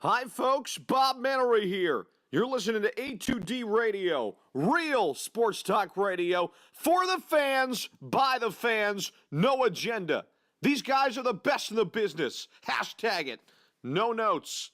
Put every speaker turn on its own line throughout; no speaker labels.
Hi, folks. Bob Mannery here. You're listening to A2D Radio, real sports talk radio for the fans, by the fans, no agenda. These guys are the best in the business. Hashtag it. No notes.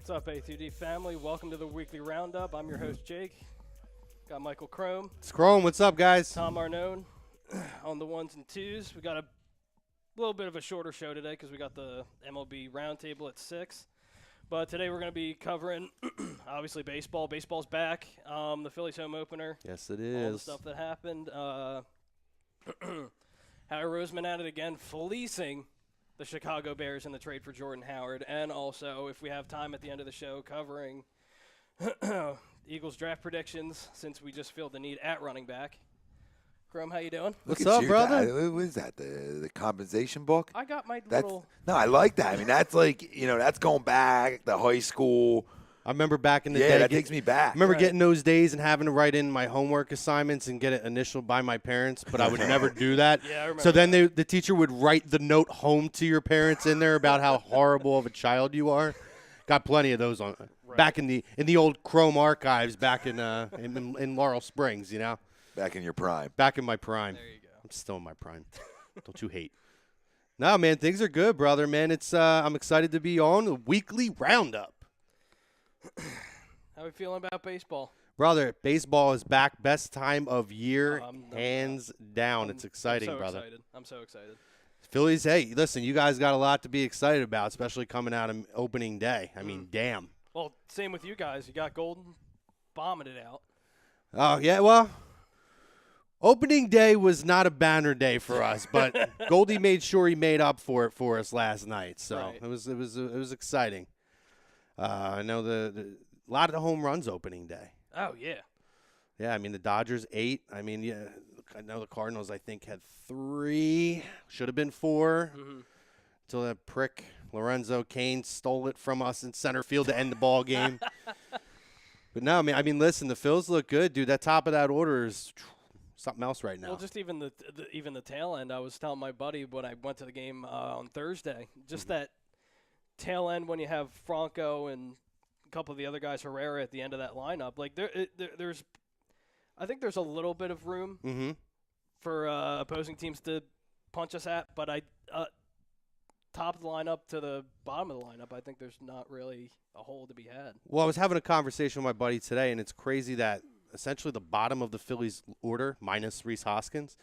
What's up, A2D family? Welcome to the weekly roundup. I'm your host, Jake. Got Michael Crome,
It's Chrome. What's up, guys?
Tom Arnone on the ones and twos. We got a little bit of a shorter show today because we got the MLB roundtable at 6. But today we're going to be covering, obviously, baseball. Baseball's back. The Phillies home opener.
Yes, it
All the
is.
stuff that happened. Howie Roseman at it again, fleecing the Chicago Bears in the trade for Jordan Howard, and also, if we have time at the end of the show, covering Eagles draft predictions, since we just feel the need at running back. Chrome, how you doing?
What's up, brother?
What is that? The compensation book?
I got my
That's
little.
no, I like that. I mean, that's like that's going back to high school.
I remember back in the day.
Yeah, that takes me back.
I remember
Right.
getting those days and having to write in my homework assignments and get it initialed by my parents, but I would never do that.
Yeah, I remember
So then the teacher would write the note home to your parents in there about how horrible of a child you are. Got plenty of those on back in the old Chrome archives back in Laurel Springs,
Back in your prime.
back in my prime.
There you go.
I'm still in my prime. Don't you hate? No, man, things are good, brother. Man, it's I'm excited to be on the weekly roundup.
How we feeling about baseball?
Brother, baseball is back. Best time of year,
I'm
hands down. It's exciting,
I'm so
brother.
Excited. I'm so excited.
Phillies, hey, listen, you guys got a lot to be excited about, especially coming out of opening day. I mean, damn.
Well, same with you guys. You got Golden bombing it out.
Oh, yeah, well, opening day was not a banner day for us, but Goldie made sure he made up for it for us last night. So
Right.
it was exciting. I know a lot of the home runs opening day.
Oh, yeah.
Yeah, I mean, the Dodgers 8. I mean, yeah, I know the Cardinals, I think, had 3. Should have been 4. Until that prick Lorenzo Cain stole it from us in center field to end the ball game. But no, I mean, listen, the Phils look good, dude. That top of that order is something else right now.
Well, just even the tail end. I was telling my buddy when I went to the game on Thursday, just that tail end when you have Franco and a couple of the other guys, Herrera, at the end of that lineup. Like there's, I think there's a little bit of room for opposing teams to punch us at, but top of the lineup to the bottom of the lineup, I think there's not really a hole to be had.
Well, I was having a conversation with my buddy today, and it's crazy that essentially the bottom of the Phillies order, minus Rhys Hoskins,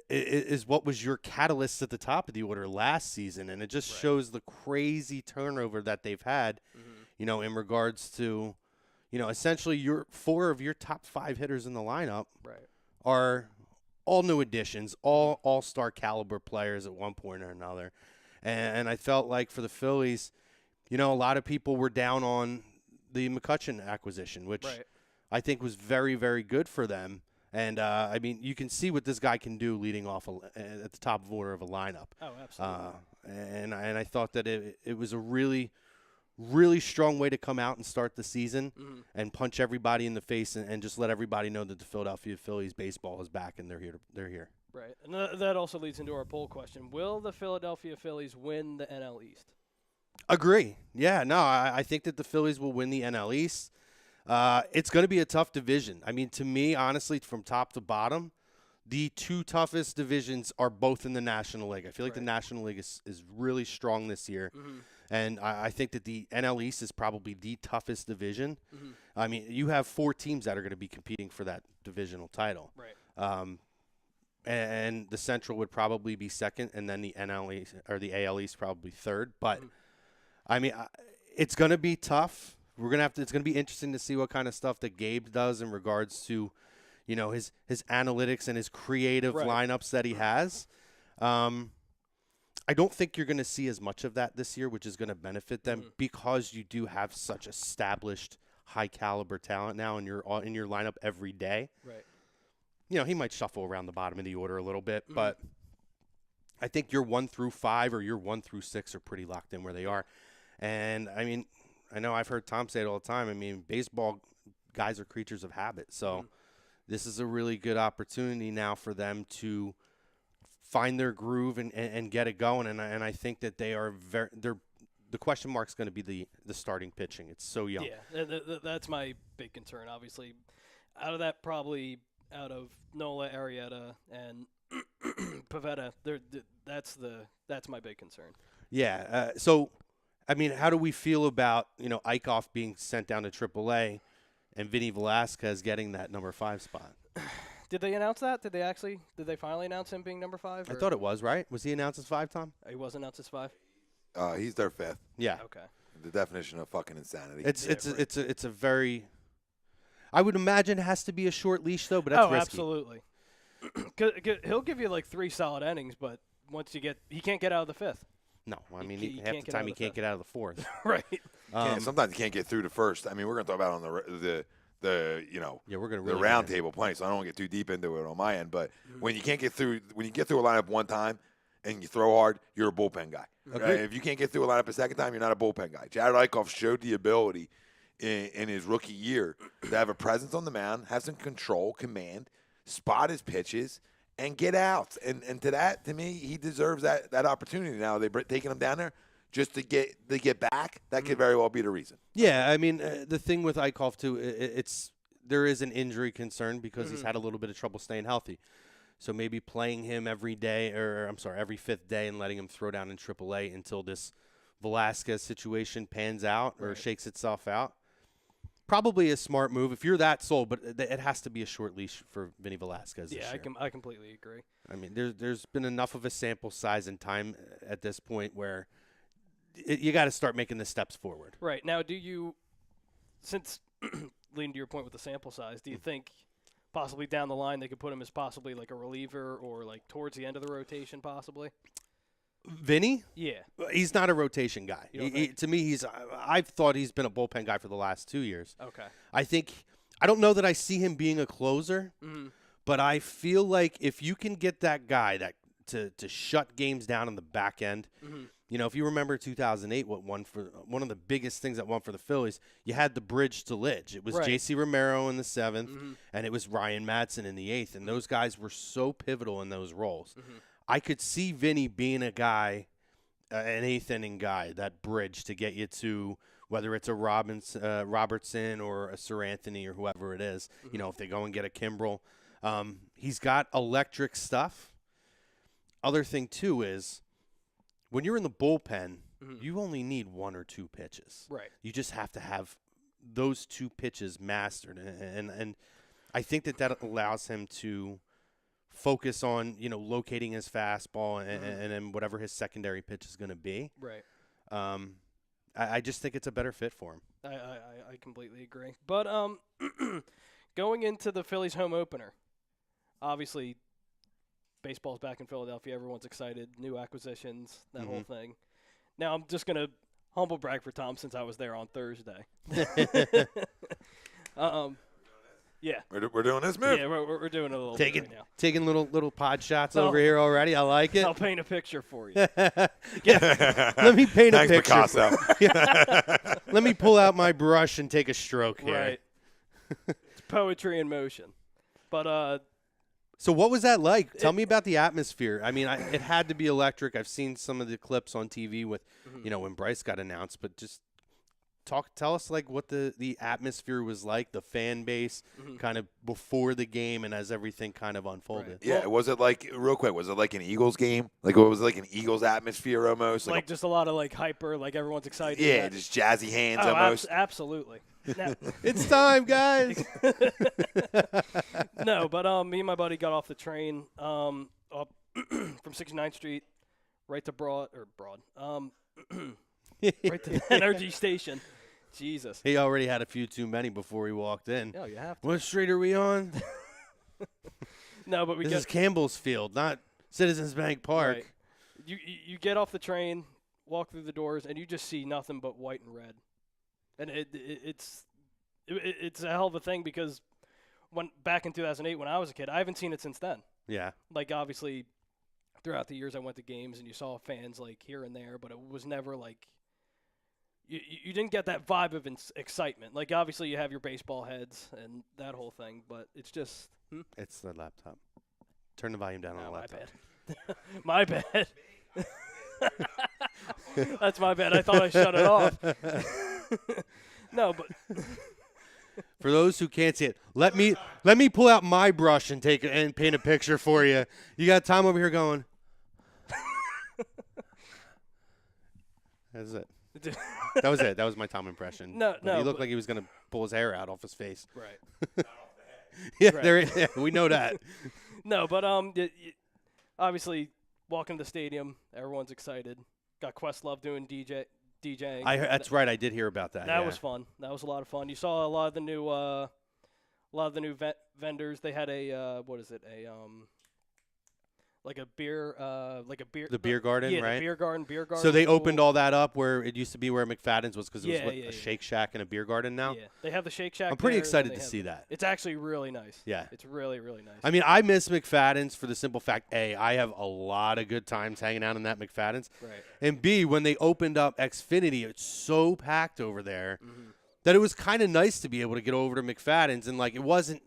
is what was your catalyst at the top of the order last season. And it just shows the crazy turnover that they've had, in regards to, essentially your 4 of your top 5 hitters in the lineup are all new additions, all all-star caliber players at one point or another. And I felt like for the Phillies, a lot of people were down on the Mccutchen acquisition, which I think was very, very good for them. And, I mean, you can see what this guy can do leading off at the top of order of a lineup.
Oh, absolutely.
And I thought that it was a really, really strong way to come out and start the season and punch everybody in the face and just let everybody know that the Philadelphia Phillies baseball is back and they're here.
Right. And that also leads into our poll question. Will the Philadelphia Phillies win the NL East?
Agree. Yeah, no, I think that the Phillies will win the NL East. It's going to be a tough division. I mean, to me, honestly, from top to bottom, the 2 toughest divisions are both in the National League. I feel like the National League is really strong this year. And I think that the NL East is probably the toughest division. I mean, you have 4 teams that are going to be competing for that divisional title.
Right.
And the Central would probably be second, and then the NL East or the AL East probably third. But I mean, it's going to be tough. We're gonna have to. It's going to be interesting to see what kind of stuff that Gabe does in regards to, his analytics and his creative lineups that he has. I don't think you're going to see as much of that this year, which is going to benefit them because you do have such established high caliber talent now in your lineup every day.
Right.
You know, he might shuffle around the bottom of the order a little bit, but I think your 1 through 5 or your 1 through 6 are pretty locked in where they are. And I mean, I know I've heard Tom say it all the time. I mean, baseball guys are creatures of habit. So this is a really good opportunity now for them to find their groove and get it going. And I think that the question mark's going to be the starting pitching. It's so young.
Yeah, that's my big concern. Obviously, out of Nola, Arrieta, and Pivetta, that's my big concern.
Yeah. So, I mean, how do we feel about Eichhoff being sent down to AAA and Vinny Velasquez getting that number 5 spot?
Did they announce that? Did they finally announce him being number 5?
I thought it was, right? Was he announced as 5, Tom?
He was announced as 5?
He's their 5th.
Yeah.
Okay.
The definition of fucking insanity.
It's a very. I would imagine it has to be a short leash though, but that's risky.
Absolutely. He'll give you like 3 solid innings, but he can't get out of the 5th.
No, I mean
He
half
can't
the
get out
time
of
he
the
can't
fifth.
get out of the 4th.
Right.
Sometimes you can't get through the first. I mean, we're going to talk about it on
Yeah, we're gonna
the
really
round
get in.
table plenty, so I don't want to get too deep into it on my end. But when you get through a lineup one time and you throw hard, you're a bullpen guy. Right?
Agreed.
If you can't get through a lineup a second time, you're not a bullpen guy. Jared Eichhoff showed the ability in his rookie year to have a presence on the mound, have some control, command, spot his pitches, and get out. And to me, he deserves that opportunity. Now they're taking him down there just to get back. That could very well be the reason.
Yeah, I mean the thing with Eichhoff too, there is an injury concern because he's had a little bit of trouble staying healthy. So maybe playing him every 5th day and letting him throw down in AAA until this Velasquez situation pans out or shakes itself out. Probably a smart move if you're that sold, but it has to be a short leash for Vinny Velasquez this year.
I completely agree.
I mean, there's been enough of a sample size and time at this point where you got to start making the steps forward.
Right. Now, since leading to your point with the sample size, do you think possibly down the line they could put him as possibly like a reliever or like towards the end of the rotation possibly?
Vinny?
Yeah.
He's not a rotation guy.
You don't think?
To me, I've thought he's been a bullpen guy for the last 2 years.
Okay.
I don't know that I see him being a closer, but I feel like if you can get that guy to shut games down in the back end, if you remember 2008, one of the biggest things that won for the Phillies, you had the bridge to Lidge. It was
Right.
J.C. Romero in the 7th, and it was Ryan Madsen in the 8th, and those guys were so pivotal in those roles. I could see Vinny being a guy, an 8th inning guy, that bridge to get you to whether it's a Robertson or a Sir Anthony or whoever it is. If they go and get a Kimbrel, he's got electric stuff. Other thing too is when you're in the bullpen, you only need 1 or 2 pitches.
Right.
You just have to have those 2 pitches mastered, and I think that allows him to focus on locating his fastball and then whatever his secondary pitch is going to be.
Right.
I just think it's a better fit for him.
I completely agree. But going into the Phillies home opener, obviously baseball's back in Philadelphia. Everyone's excited. New acquisitions, that whole thing. Now I'm just going to humble brag for Tom since I was there on Thursday. Yeah.
We're doing this move.
Yeah, we're doing a little bit right now.
Taking little pod shots over here already. I like it.
I'll paint a picture for you.
Let me paint a
Thanks,
picture.
Picasso.
Let me pull out my brush and take a stroke here.
Right. It's poetry in motion. But
So what was that like? Tell me about the atmosphere. I mean, it had to be electric. I've seen some of the clips on TV with, when Bryce got announced, but just tell us like what the atmosphere was like, the fan base kind of before the game and as everything kind of unfolded.
Right. Yeah, was it like, real quick, was it like an Eagles game? Like, what was it, like an Eagles atmosphere almost?
like just a lot of like hyper, like everyone's excited.
Yeah, just jazzy hands almost.
Absolutely. Now,
It's time, guys.
no, but me and my buddy got off the train up from 69th Street right to Broad, right to the NRG station. Jesus.
He already had a few too many before he walked in.
No, you have to.
What street are we on?
No, but we
This
got
is Campbell's Field, not Citizens Bank Park.
right. You get off the train, walk through the doors, and you just see nothing but white and red, and it's a hell of a thing because back in 2008 when I was a kid, I haven't seen it since then.
Yeah.
Like obviously, throughout the years I went to games and you saw fans like here and there, but it was never like you didn't get that vibe of excitement. Like obviously you have your baseball heads and that whole thing, but it's just
It's the laptop. Turn the volume down on the
my
laptop.
bad. My bad. That's my bad. I thought I shut it off. No, but
For those who can't see it, let me pull out my brush and paint a picture for you. You got Tom over here going. That's it. That was it. That was my Tom impression.
No,
He looked like he was going to pull his hair out off his face.
Right.
Yeah,
Right.
we know that.
No, but obviously walking to the stadium, everyone's excited. Got Questlove doing DJing.
That's right. I did hear about that.
That was fun. That was a lot of fun. You saw a lot of the new vendors. They had
The beer garden,
yeah,
right?
the beer garden.
So they
was cool.
opened all that up where it used to be where McFadden's was because it was
Yeah,
a Shake Shack and a beer garden now.
Yeah, they have the Shake Shack.
I'm pretty
there, and
excited
then
to
they
see
have-
that.
It's actually really nice.
Yeah.
It's really, really nice.
I mean, I miss McFadden's for the simple fact, A, I have a lot of good times hanging out in that McFadden's.
Right.
And B, when they opened up Xfinity, it's so packed over there that it was kind of nice to be able to get over to McFadden's and like it wasn't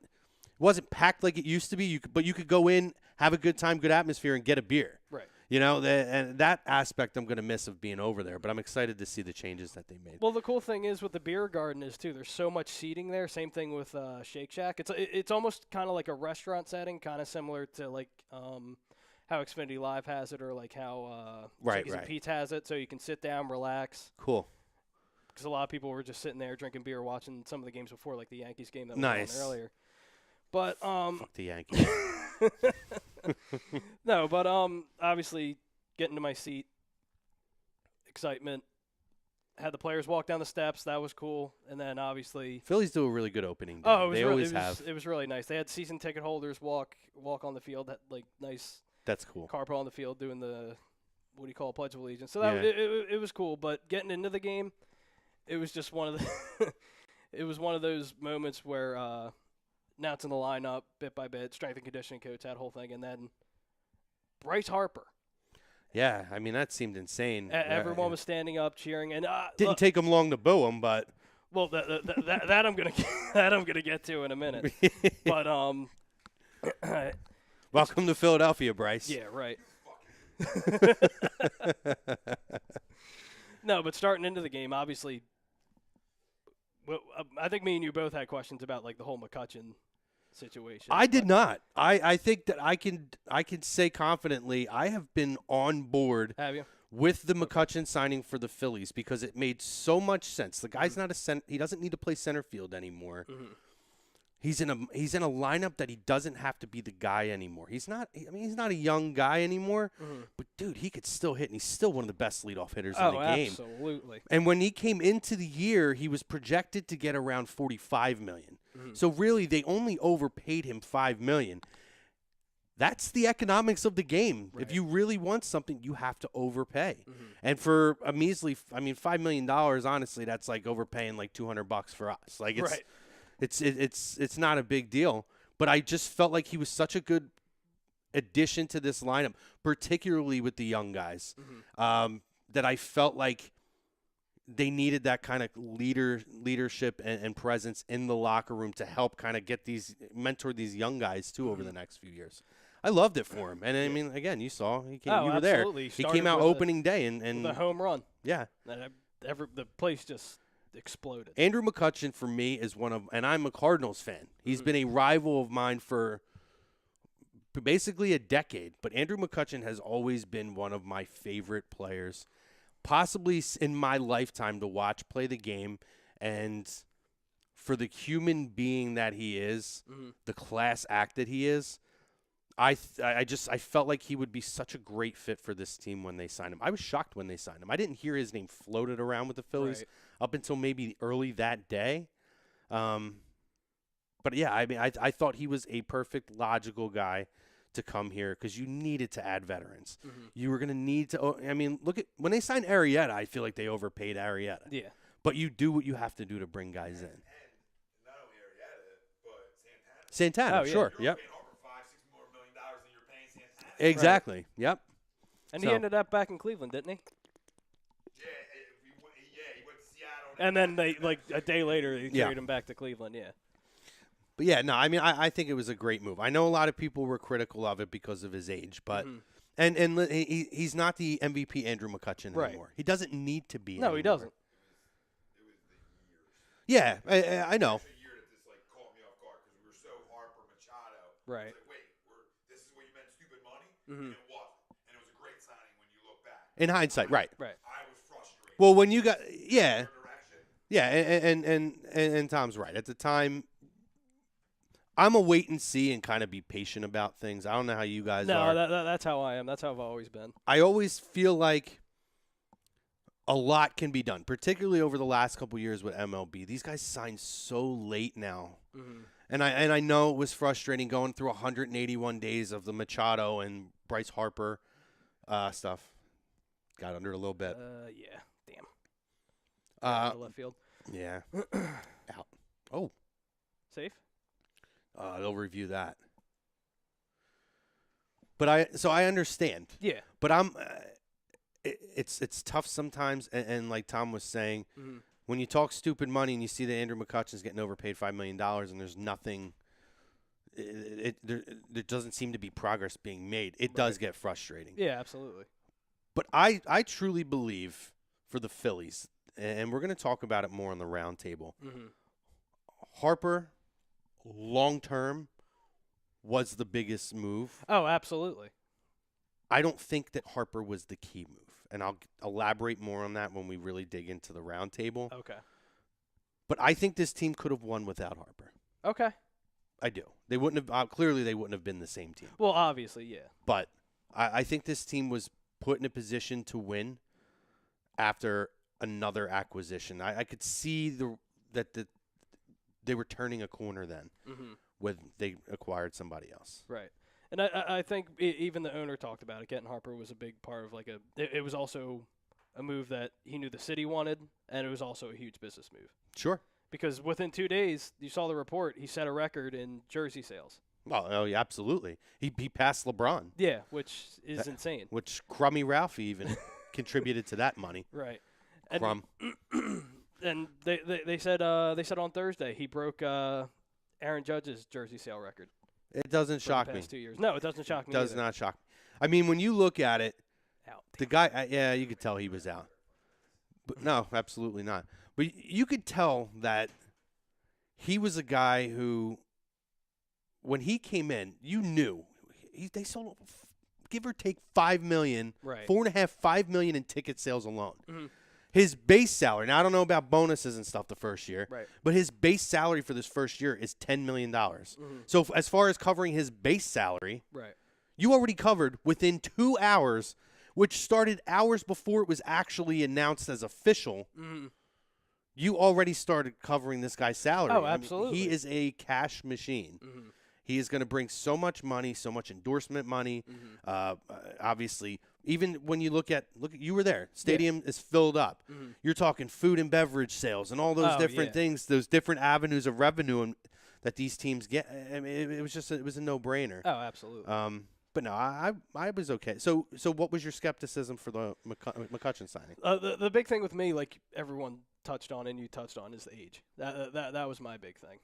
packed like it used to be. But you could go in, have a good time, good atmosphere, and get a beer.
Right.
You know, and that aspect I'm going to miss of being over there. But I'm excited to see the changes that they made.
Well, the cool thing is with the beer garden is too. There's so much seating there. Same thing with Shake Shack. It's almost kind of like a restaurant setting, kind of similar to like how Xfinity Live has it, or like how Chickies and Pete's has it. So you can sit down, relax.
Cool.
Because a lot of people were just sitting there drinking beer, watching some of the games before, like the Yankees game that was
Nice.
on earlier. But
Fuck the Yankees.
no, but obviously getting to my seat, excitement. Had the players walk down the steps. That was cool. And then obviously,
Phillies do a really good opening day.
oh, it was
they
really,
always have.
It was really nice. They had season ticket holders walk on the field. That like nice
That's cool.
carpet on the field doing the Pledge of Allegiance. So that
Yeah.
it was cool. But getting into the game, it was just one of the it was one of those moments where announcing the lineup bit by bit, strength and conditioning coach, that whole thing, and then Bryce Harper.
Yeah, I mean that seemed insane.
Everyone was standing up, cheering, and
Didn't take him long to boo him, but
well, that I'm gonna get to in a minute. But
welcome to Philadelphia, Bryce.
yeah, right. No, but starting into the game, obviously, well, I think me and you both had questions about like the whole Mccutchen situation.
I did not. I think that I can say confidently I have been on board
Have you?
with the Mccutchen signing for the Phillies because it made so much sense. The guy's not he doesn't need to play center field anymore. He's in a lineup that he doesn't have to be the guy anymore. He's not a young guy anymore, but dude, he could still hit and he's still one of the best leadoff hitters in the game.
Absolutely.
And when he came into the year, he was projected to get around $45 million. So really, they only overpaid him $5 million. That's the economics of the game.
Right.
If you really want something, you have to overpay. And for a measly, $5 million, honestly, that's like overpaying like $200 for us. Like it's,
Right.
it's not a big deal. But I just felt like he was such a good addition to this lineup, particularly with the young guys, that I felt like they needed that kind of leadership and presence in the locker room to help kind of mentor these young guys too over the next few years. I loved it for him. And I mean, again, you saw he came.
Oh,
you were there.
absolutely.
He came out opening day and
the home run.
yeah.
And the place just exploded.
Andrew Mccutchen for me is and I'm a Cardinals fan. He's been a rival of mine for basically a decade. But Andrew McCutchen has always been one of my favorite players, possibly in my lifetime, to watch play the game. And for the human being that he is, the class act that he is, I felt like he would be such a great fit for this team when they signed him. I was shocked when they signed him. I didn't hear his name floated around with the Phillies up until maybe early that day. But yeah, I mean, I thought he was a perfect, logical guy to come here because you needed to add veterans.
Mm-hmm.
You were going to need to. I mean, look at when they signed Arrieta. I feel like they overpaid Arrieta.
Yeah.
But you do what you have to do to bring guys in.
And not only Arrieta, but Santana.
Santana,
Oh, yeah.
sure.
You're
Yep.
paying Harper $5-6 more million than you're paying Santana.
Exactly. Yep.
And
So-
he ended up back in Cleveland, didn't he?
He went to Seattle.
And then they like a day later they
Yeah.
traded him back to Cleveland. Yeah.
But yeah, no, I mean, I think it was a great move. I know a lot of people were critical of it because of his age, but
Mhm.
and he's not the MVP Andrew McCutchen
Right.
anymore. He doesn't need to be.
No, he
anymore.
doesn't.
Yeah, I know.
It's a year that this like caught me off guard because we were so Harper Machado.
Right.
It's like, wait, this is where you meant stupid money,
Mhm.
and it wasn't. And it was a great signing when you look back.
In hindsight, right?
Right.
I was frustrated.
Well, when you got yeah,
Direction.
yeah, and Tom's right. At the time, I'm a wait and see and kind of be patient about things. I don't know how you guys
No,
are.
that's how I am. That's how I've always been.
I always feel like a lot can be done, particularly over the last couple years with MLB. These guys signed so late now.
Mm-hmm.
And I know it was frustrating going through 181 days of the Machado and Bryce Harper stuff. Got under it a little bit.
Yeah. Damn. Left field.
Yeah. Out. Oh,
Safe.
they'll review that. But I understand.
Yeah.
But it's tough sometimes, and like Tom was saying,
Mm-hmm.
when you talk stupid money and you see that Andrew McCutchen's getting overpaid $5 million and there's nothing, there doesn't seem to be progress being made. It does get frustrating.
Yeah, absolutely.
But I truly believe for the Phillies, and we're going to talk about it more on the round table,
Mm-hmm.
Harper, long term, was the biggest move.
Oh, absolutely.
I don't think that Harper was the key move, and I'll elaborate more on that when we really dig into the round table.
Okay.
But I think this team could have won without Harper.
Okay.
I do. They wouldn't have. Clearly, they wouldn't have been the same team.
Well, obviously, yeah.
But I think this team was put in a position to win after another acquisition. I could see that they were turning a corner then
Mm-hmm.
when they acquired somebody else.
Right. And I think even the owner talked about it. Getting Harper was a big part of it was also a move that he knew the city wanted, and it was also a huge business move.
Sure.
Because within 2 days, you saw the report, he set a record in jersey sales.
Oh, yeah, absolutely. He passed LeBron,
Yeah, which is insane.
which Crummy Ralphie even contributed to that money.
Right. And,
Crumb.
and they said on Thursday he broke Aaron Judge's jersey sale record.
It doesn't
for
shock
the
me.
past 2 years. No, it doesn't shock me.
Does
either.
not shock me. I mean, when you look at it,
Out.
the guy, yeah, you could tell he was out. But no, absolutely not. But you could tell that he was a guy who, when he came in, you knew they sold, give or take, $5 million,
Right.
$4.5 million in ticket sales alone.
Mm-hmm.
His base salary. Now I don't know about bonuses and stuff the first year,
Right.
but his base salary for this first year is $10 million.
Mm-hmm.
So as far as covering his base salary,
Right.
you already covered within 2 hours, which started hours before it was actually announced as official.
Mm-hmm.
You already started covering this guy's salary.
Oh,
I mean,
absolutely.
he is a cash machine.
Mm-hmm.
He is going to bring so much money, so much endorsement money.
Mm-hmm.
Obviously, even when you look, you were there. Stadium is filled up.
Mm-hmm.
You're talking food and beverage sales and all those
Oh,
different
yeah.
things, those different avenues of revenue that these teams get. I mean, it was just it was a no-brainer.
Oh, absolutely.
But no, I was okay. So what was your skepticism for the McCutchen signing?
The big thing with me, like everyone touched on and you touched on, is the age. That was my big thing.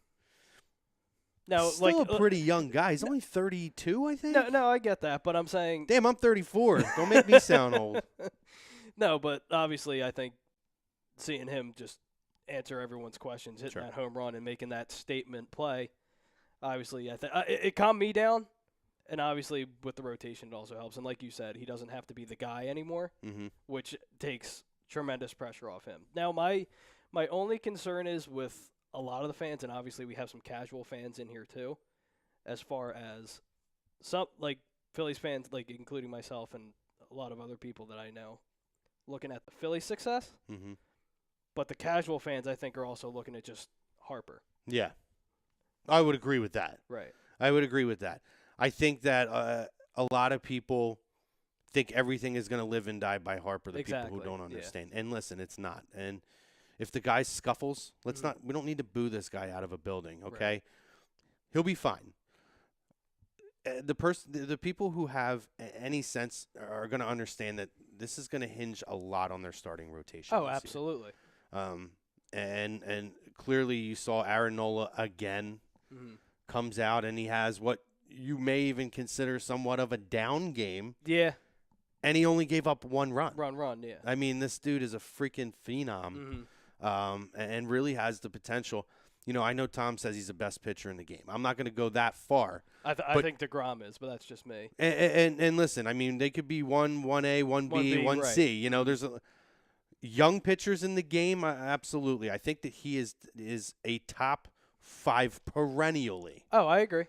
Now,
Still
like
a pretty young guy. He's only 32, I think.
no, I get that, but I'm saying
Damn, I'm 34. Don't make me sound old.
no. But obviously, I think seeing him just answer everyone's questions, hitting
Sure.
that home run, and making that statement play, obviously, I think it calmed me down. And obviously, with the rotation, it also helps. And like you said, he doesn't have to be the guy anymore,
Mm-hmm.
which takes tremendous pressure off him. Now, my only concern is with a lot of the fans, and obviously we have some casual fans in here too, as far as some like Phillies fans, like including myself and a lot of other people that I know, looking at the Phillies' success.
Mm-hmm.
But the casual fans, I think, are also looking at just Harper.
Yeah, I would agree with that.
Right.
I would agree with that. I think that a lot of people think everything is going to live and die by Harper, the people who don't understand. And listen, it's not. And if the guy scuffles, we don't need to boo this guy out of a building, okay?
Right.
He'll be fine. The people who have any sense are going to understand that this is going to hinge a lot on their starting rotation.
Oh, absolutely.
And clearly you saw Aaron Nola again comes out, and he has what you may even consider somewhat of a down game.
Yeah.
And he only gave up one run.
Yeah.
I mean, this dude is a freaking phenom, and really has the potential. You know, I know Tom says he's the best pitcher in the game. I'm not going to go that far.
I think DeGrom is, but that's just me.
And listen, I mean, they could be 1A, 1B, 1C. Right. You know, there's young pitchers in the game. Absolutely. I think that he is a top 5 perennially.
Oh, I agree.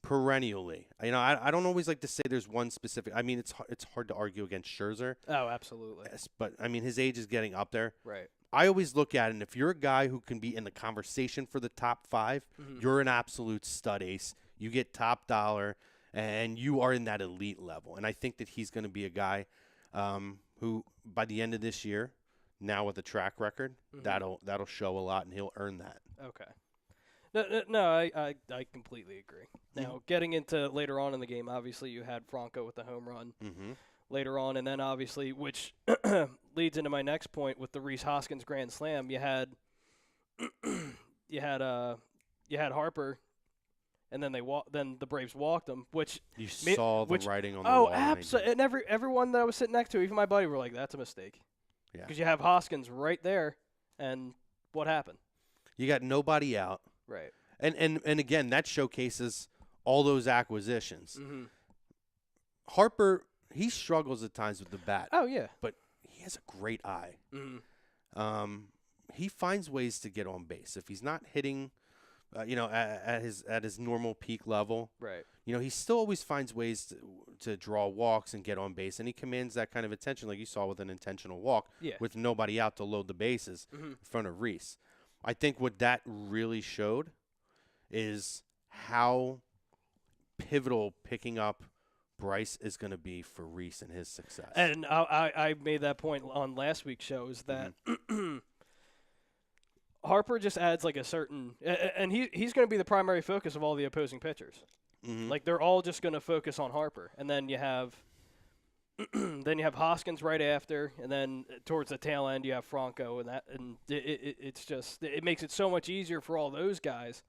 Perennially. You know, I don't always like to say there's one specific. I mean, it's hard to argue against Scherzer.
Oh, absolutely.
Yes, but, I mean, his age is getting up there.
Right.
I always look at it, and if you're a guy who can be in the conversation for the top 5, you're an absolute stud ace. You get top dollar, and you are in that elite level. And I think that he's going to be a guy who, by the end of this year, now with a track record, that'll show a lot, and he'll earn that.
Okay. No, I completely agree. Now, getting into later on in the game, obviously you had Franco with the home run. Later on, and then obviously, which leads into my next point with the Rhys Hoskins grand slam. You had Harper, and then then the Braves walked him, which
you saw the writing on the wall.
Oh, absolutely! And everyone that I was sitting next to, even my buddy, were like, "That's a mistake."
Yeah,
because you have Hoskins right there, and what happened?
You got nobody out,
right?
And again, that showcases all those acquisitions. Harper. He struggles at times with the bat.
Oh, yeah.
But he has a great eye. He finds ways to get on base. If he's not hitting, at his normal peak level,
right?
You know, he still always finds ways to draw walks and get on base, and he commands that kind of attention, like you saw with an intentional walk, with nobody out to load the bases in front of Rhys. I think what that really showed is how pivotal picking up Bryce is going to be for Rhys and his success.
And I made that point on last week's show is that Harper just adds like a certain – and he's going to be the primary focus of all the opposing pitchers. Like they're all just going to focus on Harper. And then you have Hoskins right after, and then towards the tail end you have Franco, and it's just – it makes it so much easier for all those guys.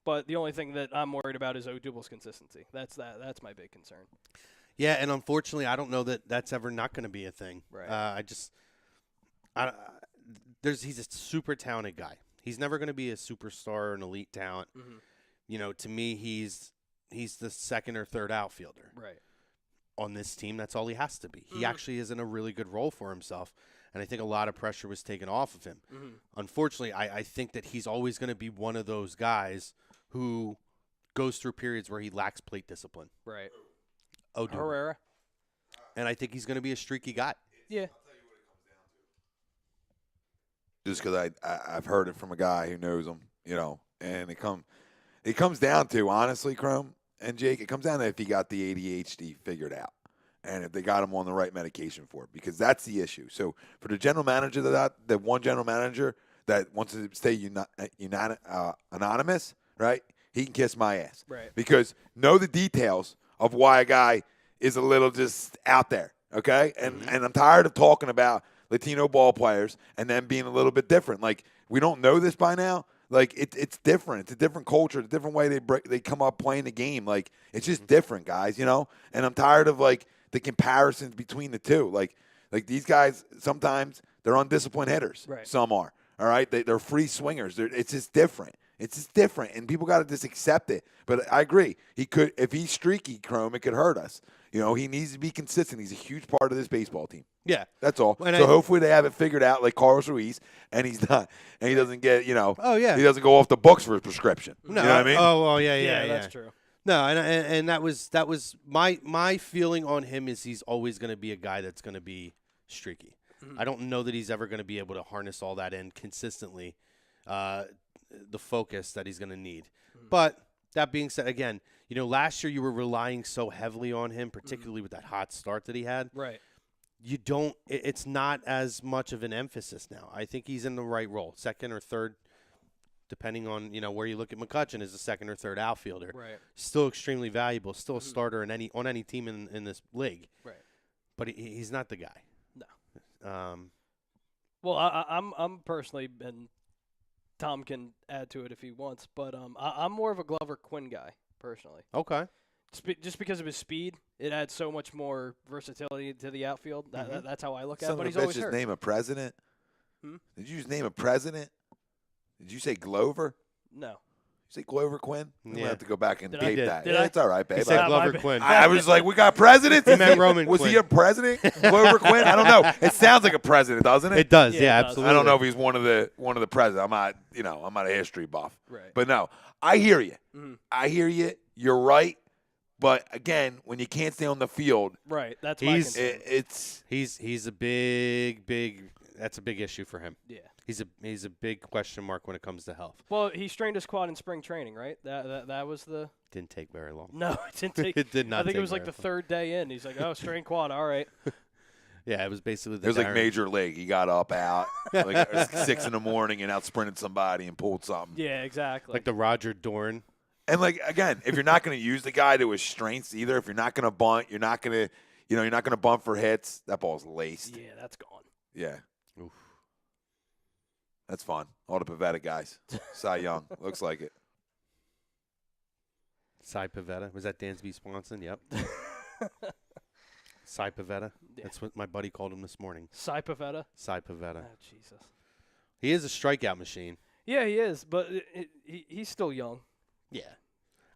But the only thing that I'm worried about is Odubel's consistency. That's my big concern.
Yeah, and unfortunately, I don't know that that's ever not going to be a thing.
Right.
He's a super talented guy. He's never going to be a superstar or an elite talent. You know, to me, he's the second or third outfielder.
Right.
On this team, that's all he has to be. He actually is in a really good role for himself, and I think a lot of pressure was taken off of him. Unfortunately, I think that he's always going to be one of those guys who goes through periods where he lacks plate discipline.
Right.
Odubel.
Herrera.
And I think he's going to be a streaky guy.
Yeah.
Just because I've heard it from a guy who knows him, you know, and it comes down to, honestly, Chrome and Jake, it comes down to if he got the ADHD figured out and if they got him on the right medication for it, because that's the issue. So for the general manager that one general manager that wants to stay anonymous, right? He can kiss my ass.
Right.
Because know the details of why a guy is a little just out there, okay? And I'm tired of talking about Latino ball players and them being a little bit different. Like, we don't know this by now. Like, it's different. It's a different culture. It's a different way they come up playing the game. Like, it's just different, guys, you know? And I'm tired of, like, the comparisons between the two. Like these guys, sometimes they're undisciplined hitters.
Right.
Some are, all right? They're free swingers. It's just different. It's just different, and people got to just accept it. But I agree. He could, if he's streaky, Chrome, it could hurt us. You know, he needs to be consistent. He's a huge part of this baseball team.
Yeah,
that's all. So hopefully they have it figured out, like Carlos Ruiz, and he's not, and he doesn't get, you know, he doesn't go off the books for his prescription.
No,
you know what I mean?
Oh, well, yeah,
that's true.
No, and that was my feeling on him is he's always going to be a guy that's going to be streaky. I don't know that he's ever going to be able to harness all that in consistently. The focus that he's going to need. But that being said, again, last year you were relying so heavily on him, particularly with that hot start that he had.
Right.
You don't – it's not as much of an emphasis now. I think he's in the right role, second or third, depending on, where you look at Mccutchen as a second or third outfielder.
Right.
Still extremely valuable, still a starter on any team in this league.
Right.
But he's not the guy.
No. Well, I'm personally, and Tom can add to it if he wants, but I'm more of a Glover Quinn guy, personally.
Okay.
Just because of his speed, it adds so much more versatility to the outfield. That's how I look at it.
Son
But
of
he's
a bitch
always
just
hurt.
name a president?
Hmm?
Did you just name a president? Did you say Glover?
No.
You say Glover Quinn? We
Yeah.
have to go back and
Did
tape
I?
that.
Did
Yeah,
I?
it's all right, babe.
He said
my
Glover
bad.
Quinn.
I was like, we got presidents?
He meant Roman
Was
Quinn.
he a president? Glover Quinn? I don't know. It sounds like a president, doesn't it?
It does,
Yeah,
yeah,
it does.
absolutely.
I don't know if he's one of the presidents. I'm not a history buff.
Right.
But no, I hear you.
Mhm.
I hear you. You're right. But again, when you can't stay on the field,
Right. That's my
He's-
concern.
it's
He's a big that's a big issue for him.
Yeah.
He's a big question mark when it comes to health.
Well, he strained his quad in spring training, right? That was the –
Didn't take very long.
no, it didn't take –
It did not.
I think
take
it was like
very
the third day in. He's like, oh, strained quad. All right.
Yeah, it was basically
it
the
was like
Darren-
major league. He got up out like 6 a.m. and out sprinted somebody and pulled something.
Yeah, exactly.
like the Roger Dorn.
And like again, if you're not going to use the guy to his strengths either, if you're not going to bunt, you're not going to bunt for hits. That ball's laced.
Yeah, that's gone.
Yeah,
Oof.
that's fun. All the Pavetta guys. Cy Young looks like it.
Cy Pavetta. Was that Dansby Swanson? Yep. Cy Pavetta.
Yeah.
That's what my buddy called him this morning.
Cy Pavetta.
Cy Pavetta.
Oh, Jesus.
He is a strikeout machine.
Yeah, he is, but he's still young.
Yeah.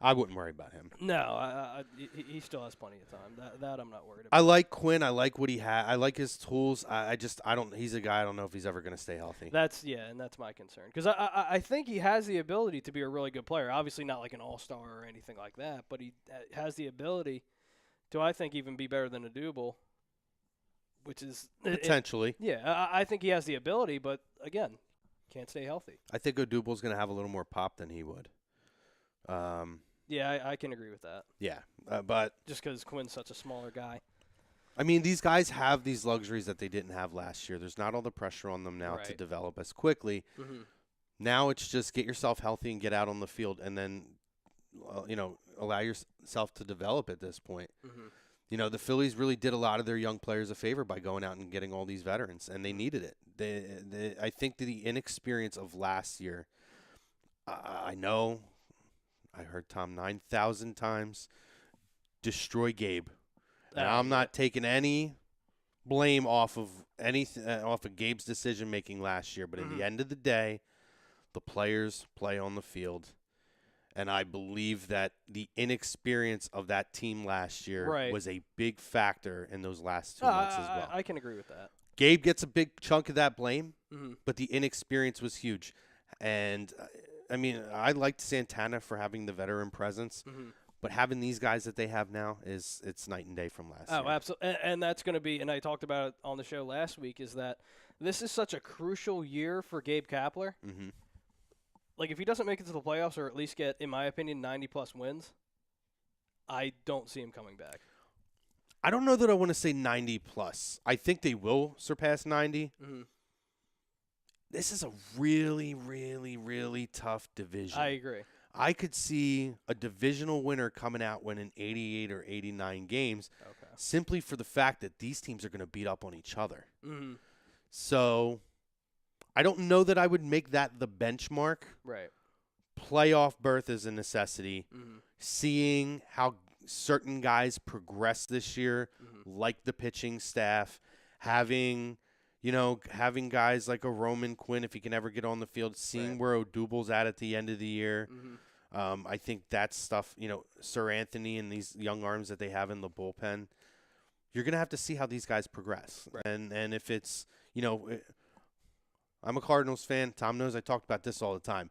I wouldn't worry about him.
No, he still has plenty of time. That I'm not worried about.
I like Quinn. I like what he had. I like his tools. I don't. He's a guy. I don't know if he's ever going to stay healthy.
And that's my concern because I think he has the ability to be a really good player. Obviously, not like an all-star or anything like that, but he has the ability to, I think, even be better than a Double, which is
Potentially.
I think he has the ability, but again, can't stay healthy.
I think Odubel's going to have a little more pop than he would.
Yeah, I can agree with that.
Yeah, but
Just because Quinn's such a smaller guy.
I mean, these guys have these luxuries that they didn't have last year. There's not all the pressure on them now to
Right.
develop as quickly.
Mm-hmm.
Now it's just get yourself healthy and get out on the field, and then allow yourself to develop at this point.
Mm-hmm.
The Phillies really did a lot of their young players a favor by going out and getting all these veterans, and they needed it. I think the inexperience of last year, I know, I heard Tom 9,000 times, destroy Gabe. And I'm not taking any blame off of Gabe's decision making last year, but in the end of the day, the players play on the field. And I believe that the inexperience of that team last year was a big factor in those last 2 months as well.
I can agree with that.
Gabe gets a big chunk of that blame,
Mm-hmm.
but the inexperience was huge. And, I mean, I liked Santana for having the veteran presence, but having these guys that they have now it's night and day from last year.
Oh, absolutely. And that's going to be, and I talked about it on the show last week, is that this is such a crucial year for Gabe Kapler.
Mm-hmm.
Like, if he doesn't make it to the playoffs or at least get, in my opinion, 90-plus wins, I don't see him coming back.
I don't know that I want to say 90-plus. I think they will surpass 90.
Mm-hmm.
This is a really, really, really tough division.
I agree.
I could see a divisional winner coming out winning 88 or 89 games simply for the fact that these teams are going to beat up on each other.
Mm-hmm.
So I don't know that I would make that the benchmark.
Right.
Playoff berth is a necessity.
Mm-hmm.
Seeing how certain guys progress this year, like the pitching staff, having guys like a Roman Quinn, if he can ever get on the field, seeing where Odubel's at the end of the year. I think that's stuff, Sir Anthony and these young arms that they have in the bullpen. You're going to have to see how these guys progress.
Right.
And if it's, I'm a Cardinals fan. Tom knows I talk about this all the time.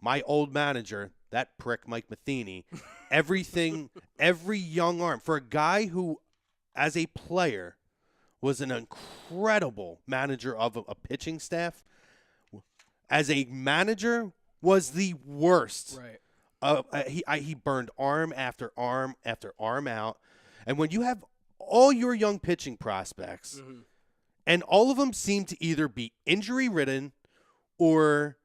My old manager, that prick Mike Matheny, every young arm, for a guy who, as a player, was an incredible manager of a pitching staff, as a manager, was the worst
Right.
He burned arm after arm after arm out. And when you have all your young pitching prospects, and all of them seem to either be injury-ridden or,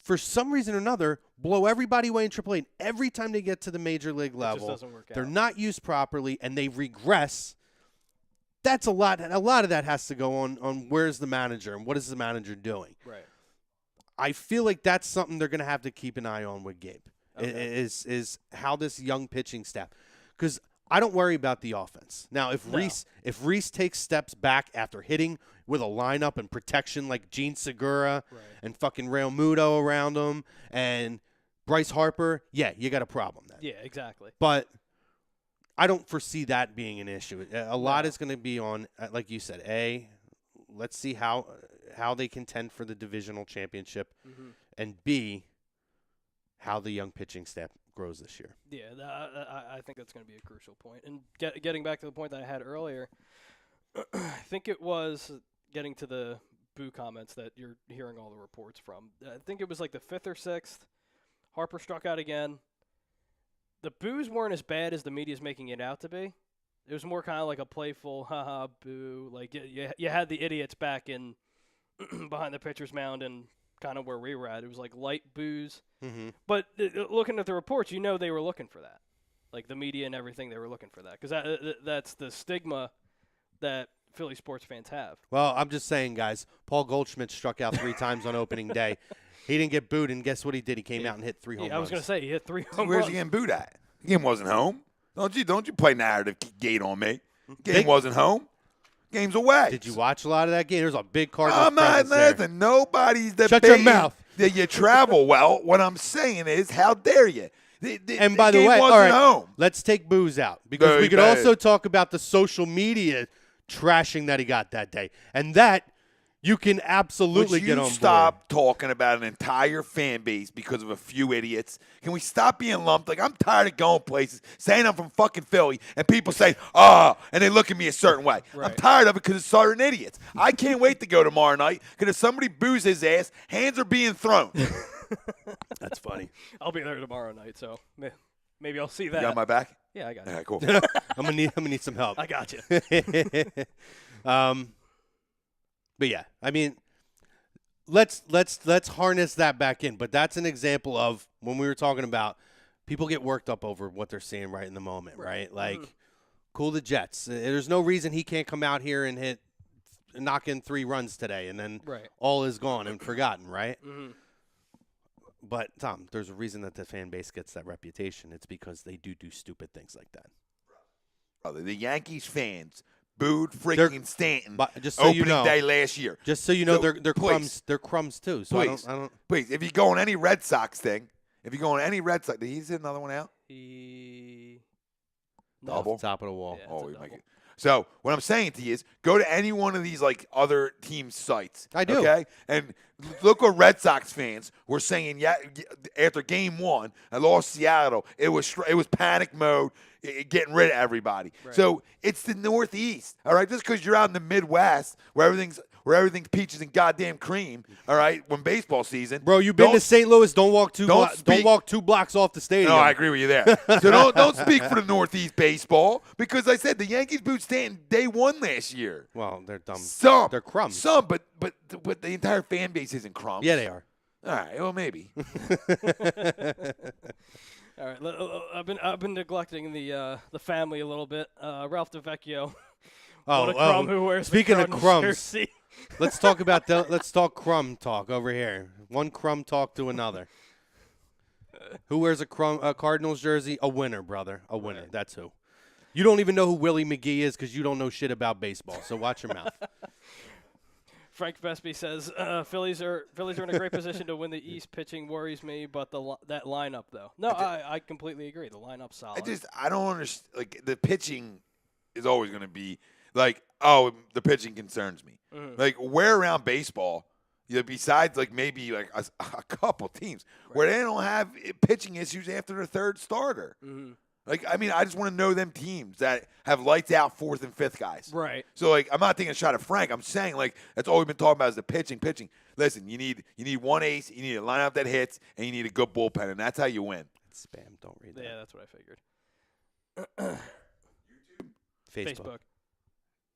for some reason or another, blow everybody away in AAA. And every time they get to the major league level, they're not used properly, and they regress. That's a lot. A lot of that has to go on where's the manager and what is the manager doing.
Right.
I feel like that's something they're going to have to keep an eye on with Gabe.
Okay.
Is how this young pitching staff, because I don't worry about the offense. Now, if Reese takes steps back after hitting with a lineup and protection like Gene Segura and fucking Real Muto around him and Bryce Harper, yeah, you got a problem then.
Yeah, exactly.
But I don't foresee that being an issue. A lot is going to be on, like you said, let's see how they contend for the divisional championship, and B, how the young pitching staff grows this year.
Yeah, I think that's going to be a crucial point. And getting back to the point that I had earlier, I think it was getting to the boo comments that you're hearing all the reports from. I think it was like the 5th or 6th. Harper struck out again. The boos weren't as bad as the media's making it out to be. It was more kind of like a playful, haha, boo. Like you had the idiots back in behind the pitcher's mound and kind of where we were at. It was like light boos. But looking at the reports, they were looking for that. Like the media and everything, they were looking for that. Because that's the stigma that Philly sports fans have.
Well, I'm just saying, guys, Paul Goldschmidt struck out 3 times on opening day. He didn't get booed, and guess what he did? He came out and hit 3 home runs.
I was going to say, he hit 3 home runs.
Where's he getting booed at? The game wasn't home. Don't you play narrative gate on me. Game wasn't home. Game's away.
Did you watch a lot of that game? There's a big Cardinals
I'm not
presence
nothing. Nobody's debating.
Shut your mouth.
That you travel well. What I'm saying is, how dare you?
And by the
game
way,
wasn't
all right,
home.
let's take booze out because
Very
we could
bad.
also talk about the social media trashing that he got that day, and that you can absolutely
Would
get
you
on
stop talking about an entire fan base because of a few idiots? Can we stop being lumped? Like, I'm tired of going places, saying I'm from fucking Philly, and people say, and they look at me a certain way.
Right.
I'm tired of it because it's certain idiots. I can't wait to go tomorrow night because if somebody boos his ass, hands are being thrown.
That's funny.
I'll be there tomorrow night, so maybe I'll see that.
You got my back?
Yeah, I got
All
it.
right, cool.
I'm gonna need some help.
I got you.
But yeah, I mean, let's harness that back in. But that's an example of when we were talking about people get worked up over what they're seeing right in the moment, right? Like, cool the Jets. There's no reason he can't come out here and knock in 3 runs today, and then all is gone and forgotten, right? But Tom, there's a reason that the fan base gets that reputation. It's because they do stupid things like that.
Brother, the Yankees fans booed freaking Stanton
just so
opening
you know,
day last year.
Just so you know,
So,
they're
please.
crumbs. They're crumbs too. So
Please.
I don't.
Please, if you go on any Red Sox thing, did he hit another one out?
Off the top of the wall.
Yeah,
Oh,
it's a
we make
double.
it. So what I'm saying to you is, go to any one of these like other team sites.
I do.
Okay, and look what Red Sox fans were saying. Yeah, after Game 1, I lost Seattle. It was panic mode, getting rid of everybody.
Right.
So it's the Northeast. All right, just because you're out in the Midwest where everything's peaches and goddamn cream. All right, when baseball season,
Bro, you've been to St. Louis. Don't walk
don't
walk 2 blocks off the stadium.
No, I agree with you there. So don't speak for the Northeast baseball because I said the Yankees booed Stanton day 1 last year.
Well, they're dumb.
They're
crumbs.
Some, but the entire fan base isn't crumbs.
Yeah, they are.
All right, well maybe.
All right, I've been neglecting the family a little bit. Ralph DeVecchio. What a crumb who wears
speaking
the
of
Cardinals
crumbs,
jersey.
let's talk crumb talk over here. One crumb talk to another. Who wears a Cardinals jersey? A winner, brother. A winner. Right. That's who. You don't even know who Willie McGee is because you don't know shit about baseball. So watch your mouth.
Frank Vespi says Phillies are in a great position to win the East. Pitching worries me, but that lineup though. No, I completely agree. The lineup's solid.
I don't understand. Like the pitching is always going to be like, the pitching concerns me. Like where around baseball, besides like maybe like a couple teams where they don't have pitching issues after the third starter. Like, I mean, I just want to know them teams that have lights out 4th and 5th guys.
Right.
So, like, I'm not taking a shot at Frank. I'm saying, like, that's all we've been talking about is the pitching. Listen, you need one ace, you need a lineup that hits, and you need a good bullpen, and that's how you win.
It's spam. Don't read that.
Yeah, that's what I figured. Facebook.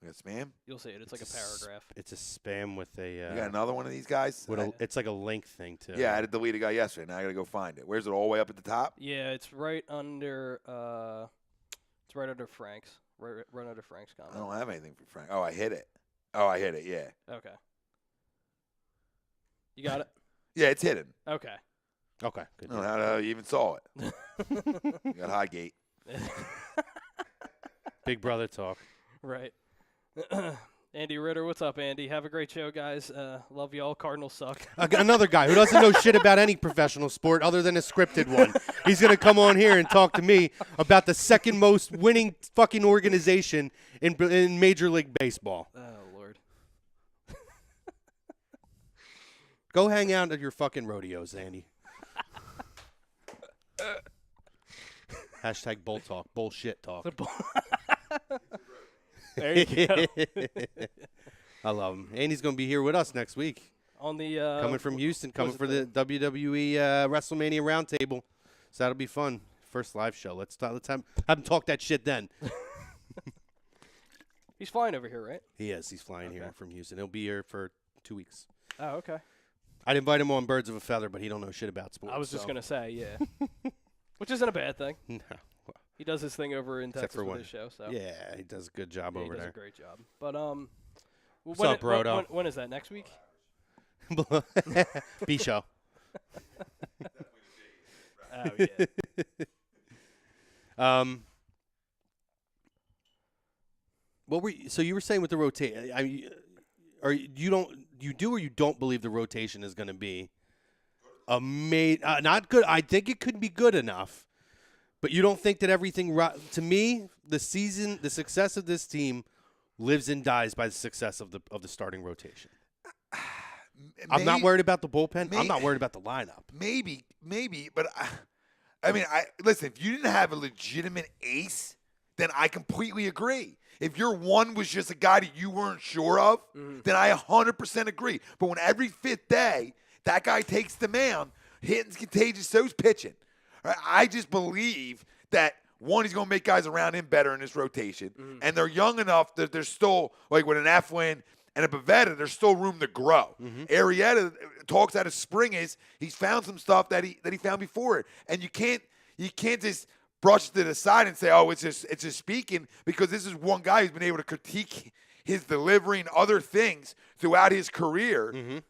Yes, ma'am.
You'll see it. It's like a paragraph.
It's a spam with a.
You got another one of these guys?
It's like a link thing too.
Yeah, I had to delete a guy yesterday. Now I got to go find it. Where's it? All the way up at the top?
Yeah, it's right under. It's right under Frank's. Right under Frank's comment.
I don't have anything for Frank. Oh, I hit it. Yeah.
Okay. You got it.
Yeah, it's hidden.
Okay.
Okay. Good.
I don't know how you even saw it. You got Highgate.
Big brother talk.
Right. Andy Ritter, what's up, Andy? Have a great show, guys. Love y'all. Cardinals suck.
Another guy who doesn't know shit about any professional sport other than a scripted one. He's going to come on here and talk to me about the second most winning fucking organization in Major League Baseball.
Oh, Lord.
Go hang out at your fucking rodeos, Andy. Hashtag bull talk. Bullshit talk.
There you go.
I love him. Andy's going to be here with us next week.
On the
Coming from Houston, coming for the WWE WrestleMania Roundtable. So that'll be fun. First live show. Let's have him talk that shit then.
He's flying over here, right?
He is. He's flying here from Houston. He'll be here for 2 weeks.
Oh, okay.
I'd invite him on Birds of a Feather, but he don't know shit about sports.
I was just going to say, yeah. Which isn't a bad thing.
No.
He does his thing over in
Except
Texas
for
with
one.
his show. So.
Yeah, he does a good job over
he does
there.
a great job. But
What's up, Brodo?
When is that? Next week?
B show.
Oh yeah.
What were so you were saying with the rotation? I mean, you do or you don't believe the rotation is going to be not good? I think it could be good enough. But you don't think that everything – to me, the success of this team lives and dies by the success of the starting rotation. I'm not worried about the bullpen. I'm not worried about the lineup.
Maybe, but I mean, listen, if you didn't have a legitimate ace, then I completely agree. If your one was just a guy that you weren't sure of, then I 100% agree. But when every fifth day that guy takes the mound, hitting's contagious, so's pitching. I just believe that, one, he's going to make guys around him better in this rotation. And they're young enough that there's still, like with an Eflin and a Pivetta, there's still room to grow. Arrieta talks out of spring he's found some stuff that he found before it. And you can't just brush it to the side and say, oh, it's just speaking, because this is one guy who's been able to critique his delivery and other things throughout his career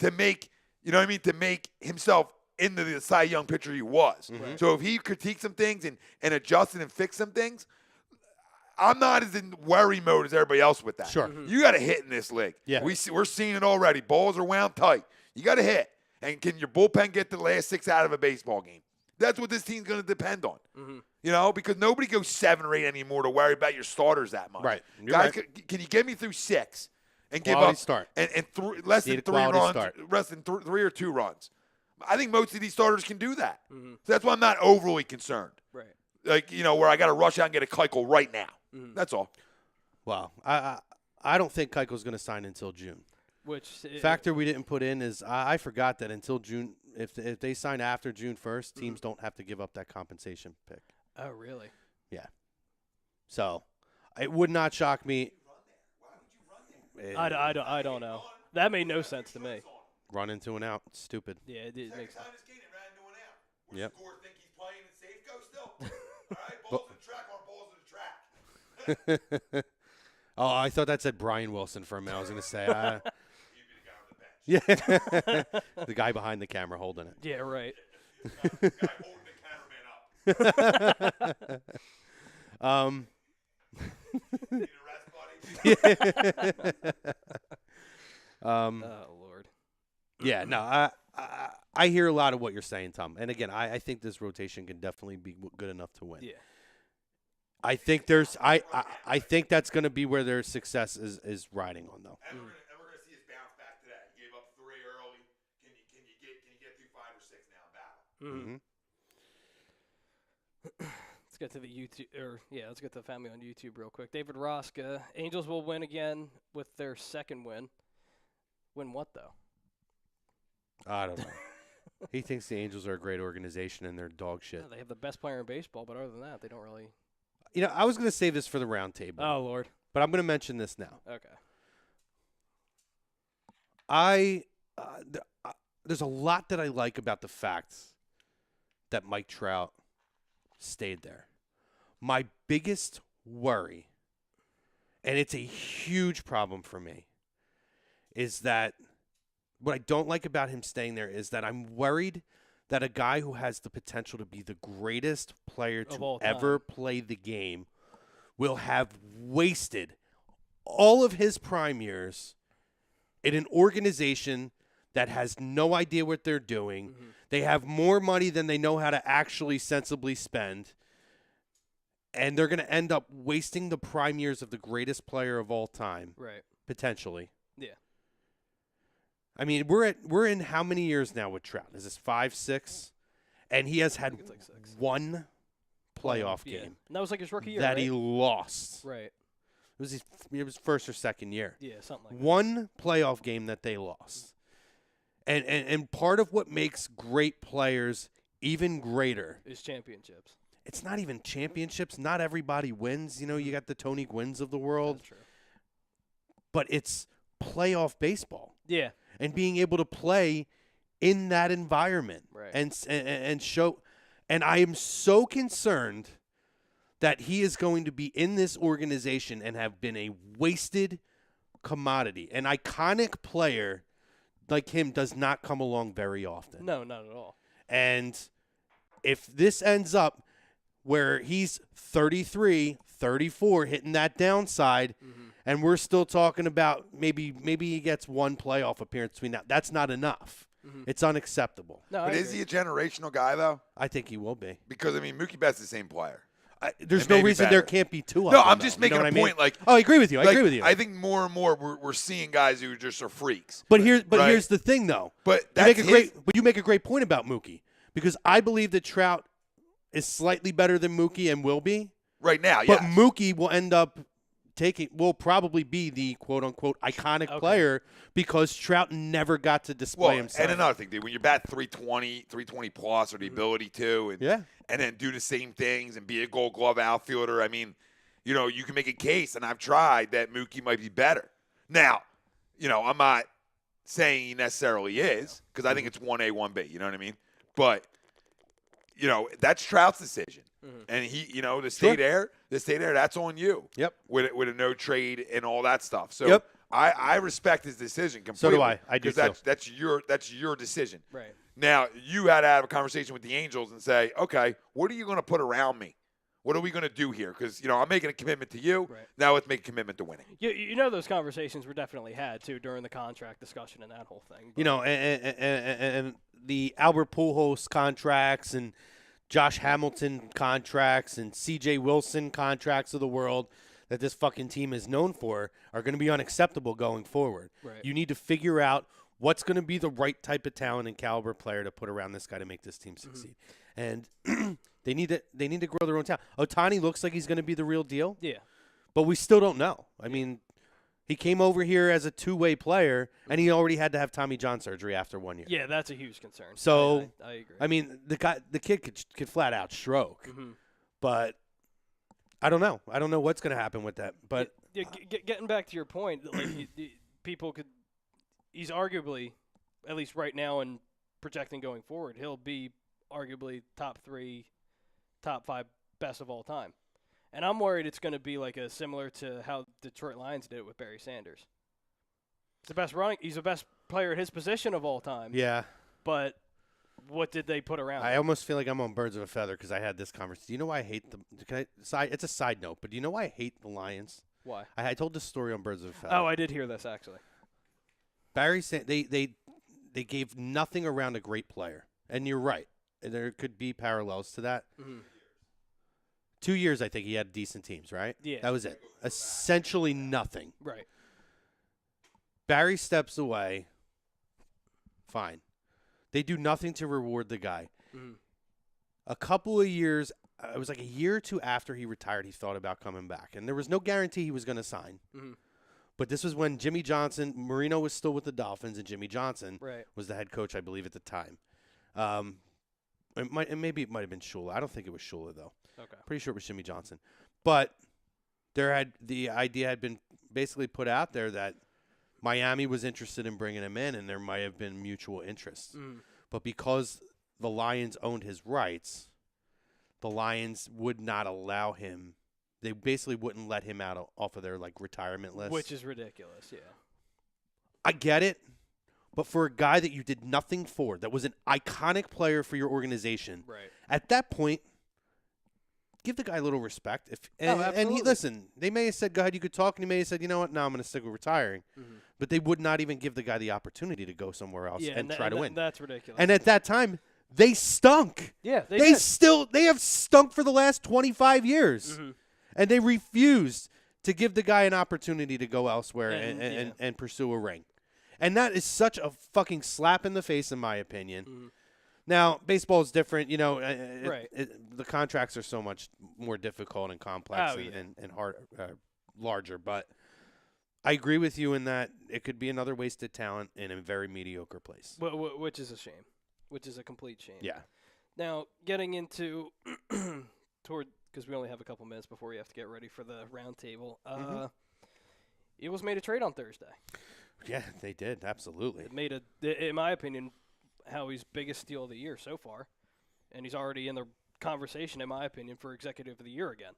to make, to make himself into the Cy Young pitcher he was. So if he critiques some things and adjusted and fixed some things, I'm not as in worry mode as everybody else with that.
Sure.
You got to hit in this league.
Yeah.
We're seeing it already. Balls are wound tight. You got to hit. And can your bullpen get the last 6 out of a baseball game? That's what this team's going to depend on. Because nobody goes 7 or 8 anymore to worry about your starters that much.
Right.
Guys, can you get me through 6 and
Quality
give up
start.
and less than 3 runs, less than 3 or 2 runs? I think most of these starters can do that. So that's why I'm not overly concerned.
Right.
Like, where I got to rush out and get a Keuchel right now. That's all.
Wow. I don't think Keuchel's going to sign until June.
Which
factor we didn't put in is I forgot that until June, if they sign after June 1st, teams don't have to give up that compensation pick.
Oh, really?
Yeah. So it would not shock me.
I don't know. That made no sense to me.
Run into and out. It's stupid.
Yeah, it makes sense.
Yep.
Think he's playing in Safeco still? All right, balls in the track aren't balls in the track.
Oh, I thought that said Brian Wilson for a minute. I was going to say.
You'd be the guy on the bench.
Yeah. The guy behind the camera holding it.
Yeah, right.
The guy holding the cameraman up. Need a rest, buddy?
Oh, Lord.
Yeah, no, I hear a lot of what you're saying, Tom. And again, I think this rotation can definitely be good enough to win.
Yeah.
I think I think that's going to be where their success is riding on, though.
And we're gonna see his bounce back today. He gave up 3 early. Can you get through 5 or 6 now in battle?
Let's get to the YouTube, let's get to the family on YouTube real quick. David Roska, Angels will win again with their second win. Win what, though?
I don't know. He thinks the Angels are a great organization and they're dog shit.
Yeah, they have the best player in baseball, but other than that, they don't really.
You know, I was going to save this for the round table.
Oh, Lord.
But I'm going to mention this now.
Okay.
There's a lot that I like about the fact that Mike Trout stayed there. My biggest worry, and it's a huge problem for me, is that what I don't like about him staying there is that I'm worried that a guy who has the potential to be the greatest player to ever play the game will have wasted all of his prime years in an organization that has no idea what they're doing. Mm-hmm. They have more money than they know how to actually sensibly spend. And they're going to end up wasting the prime years of the greatest player of all time.
Right.
Potentially.
Yeah.
I mean, we're in how many years now with Trout? Is this 5, 6? And he has had
like 6.
One playoff game.
And that was like his rookie year,
that
right?
he lost.
Right.
It was his first or second year.
Yeah, something like that.
One playoff game that they lost. And part of what makes great players even greater
is championships.
It's not even championships. Not everybody wins. You know, you got the Tony Gwynns of the world.
That's true.
But it's playoff baseball.
Yeah.
And being able to play in that environment.
Right.
And show. And I am so concerned that he is going to be in this organization and have been a wasted commodity. An iconic player like him does not come along very often.
No, not at all.
And if this ends up where he's 33, 34, hitting that downside, and we're still talking about maybe he gets one playoff appearance between now, that's not enough. It's unacceptable.
No,
but is he a generational guy, though?
I think he will be.
Because, I mean, Mookie Betts is the same player.
There's no reason there can't be two of
them.
No,
I'm just making a point. Like,
I agree with you.
I agree with you. I think more and more we're seeing guys who just are freaks.
But here's the thing, though.
But
you make a great point about Mookie, because I believe that Trout is slightly better than Mookie and will be
right now.
But Mookie will end up will probably be the quote unquote iconic player because Trout never got to display himself.
And another thing, dude, when you're bat 320 plus, or the ability to, and then do the same things and be a Gold Glove outfielder, I mean, you know, you can make a case, and I've tried, that Mookie might be better. Now, you know, I'm not saying he necessarily is, because I think it's 1A, 1B. You know what I mean? But you know, that's Trout's decision. And he, you know, the state air, that's on you.
Yep.
With a no trade and all that stuff. So I respect his decision completely.
So do I. I do too.
That's your decision.
Right.
Now, you had to have a conversation with the Angels and say, okay, what are you going to put around me? What are we going to do here? Because, you know, I'm making a commitment to you. Right. Now let's make a commitment to winning.
You know, those conversations were definitely had, too, during the contract discussion and that whole thing.
But. You know, and the Albert Pujols contracts and Josh Hamilton contracts and C.J. Wilson contracts of the world that this fucking team is known for are going to be unacceptable going forward.
Right.
You need to figure out what's going to be the right type of talent and caliber player to put around this guy to make this team succeed. And they need to grow their own talent. Ohtani looks like he's going to be the real deal.
Yeah.
But we still don't know. I mean, he came over here as a two-way player, and he already had to have Tommy John surgery after 1 year.
Yeah, that's a huge concern.
So
I agree.
I mean, the kid could flat out stroke, but I don't know. I don't know what's going to happen with that. But
getting back to your point, like people could, he's arguably, at least right now and projecting going forward, he'll be arguably top 3, top 5 best of all time. And I'm worried it's going to be like similar to how Detroit Lions did it with Barry Sanders. He's the best player at his position of all time.
Yeah.
But what did they put around him?
I almost feel like I'm on birds of a feather because I had this conversation. Do you know why I hate them? It's a side note, but do you know why I hate the Lions?
Why?
I told this story on Birds of a Feather.
Oh, I did hear this actually.
Barry Sanders, they gave nothing around a great player, and you're right. There could be parallels to that. 2 years, I think he had decent teams, right?
Yeah.
That was it. Essentially nothing.
Right.
Barry steps away. Fine. They do nothing to reward the guy. A couple of years it was like a year or two after he retired, he thought about coming back. And there was no guarantee he was going to sign.
Mm-hmm.
But this was when Jimmy Johnson, Marino was still with the Dolphins, and Jimmy Johnson was the head coach, I believe, at the time. Maybe it might have been Shula. I don't think it was Shula, though.
Okay.
Pretty sure it was Jimmy Johnson. But the idea had been basically put out there that Miami was interested in bringing him in, and there might have been mutual interest.
Mm.
But because the Lions owned his rights, the Lions would not allow him. They basically wouldn't let him out off of their retirement list.
Which is ridiculous, yeah.
I get it, but for a guy that you did nothing for, that was an iconic player for your organization,
right?
At that point, give the guy a little respect. Listen, they may have said, go ahead, you could talk, and he may have said, you know what, no, I'm going to stick with retiring. Mm-hmm. But they would not even give the guy the opportunity to go somewhere else and try to win.
That's ridiculous.
And at that time, they stunk.
Yeah, they
have stunk for the last 25 years. Mm-hmm. And they refused to give the guy an opportunity to go elsewhere and pursue a ring. And that is such a fucking slap in the face, in my opinion. Mm-hmm. Now, baseball is different. You know, the contracts are so much more difficult and complex and hard, larger. But I agree with you in that it could be another wasted talent in a very mediocre place.
Which is a shame. Which is a complete shame.
Yeah.
Now, getting into because we only have a couple minutes before we have to get ready for the round table. Eagles made a trade on Thursday.
Yeah, they did. Absolutely.
It made in my opinion, Howie's biggest steal of the year so far. And he's already in the conversation, in my opinion, for Executive of the Year again.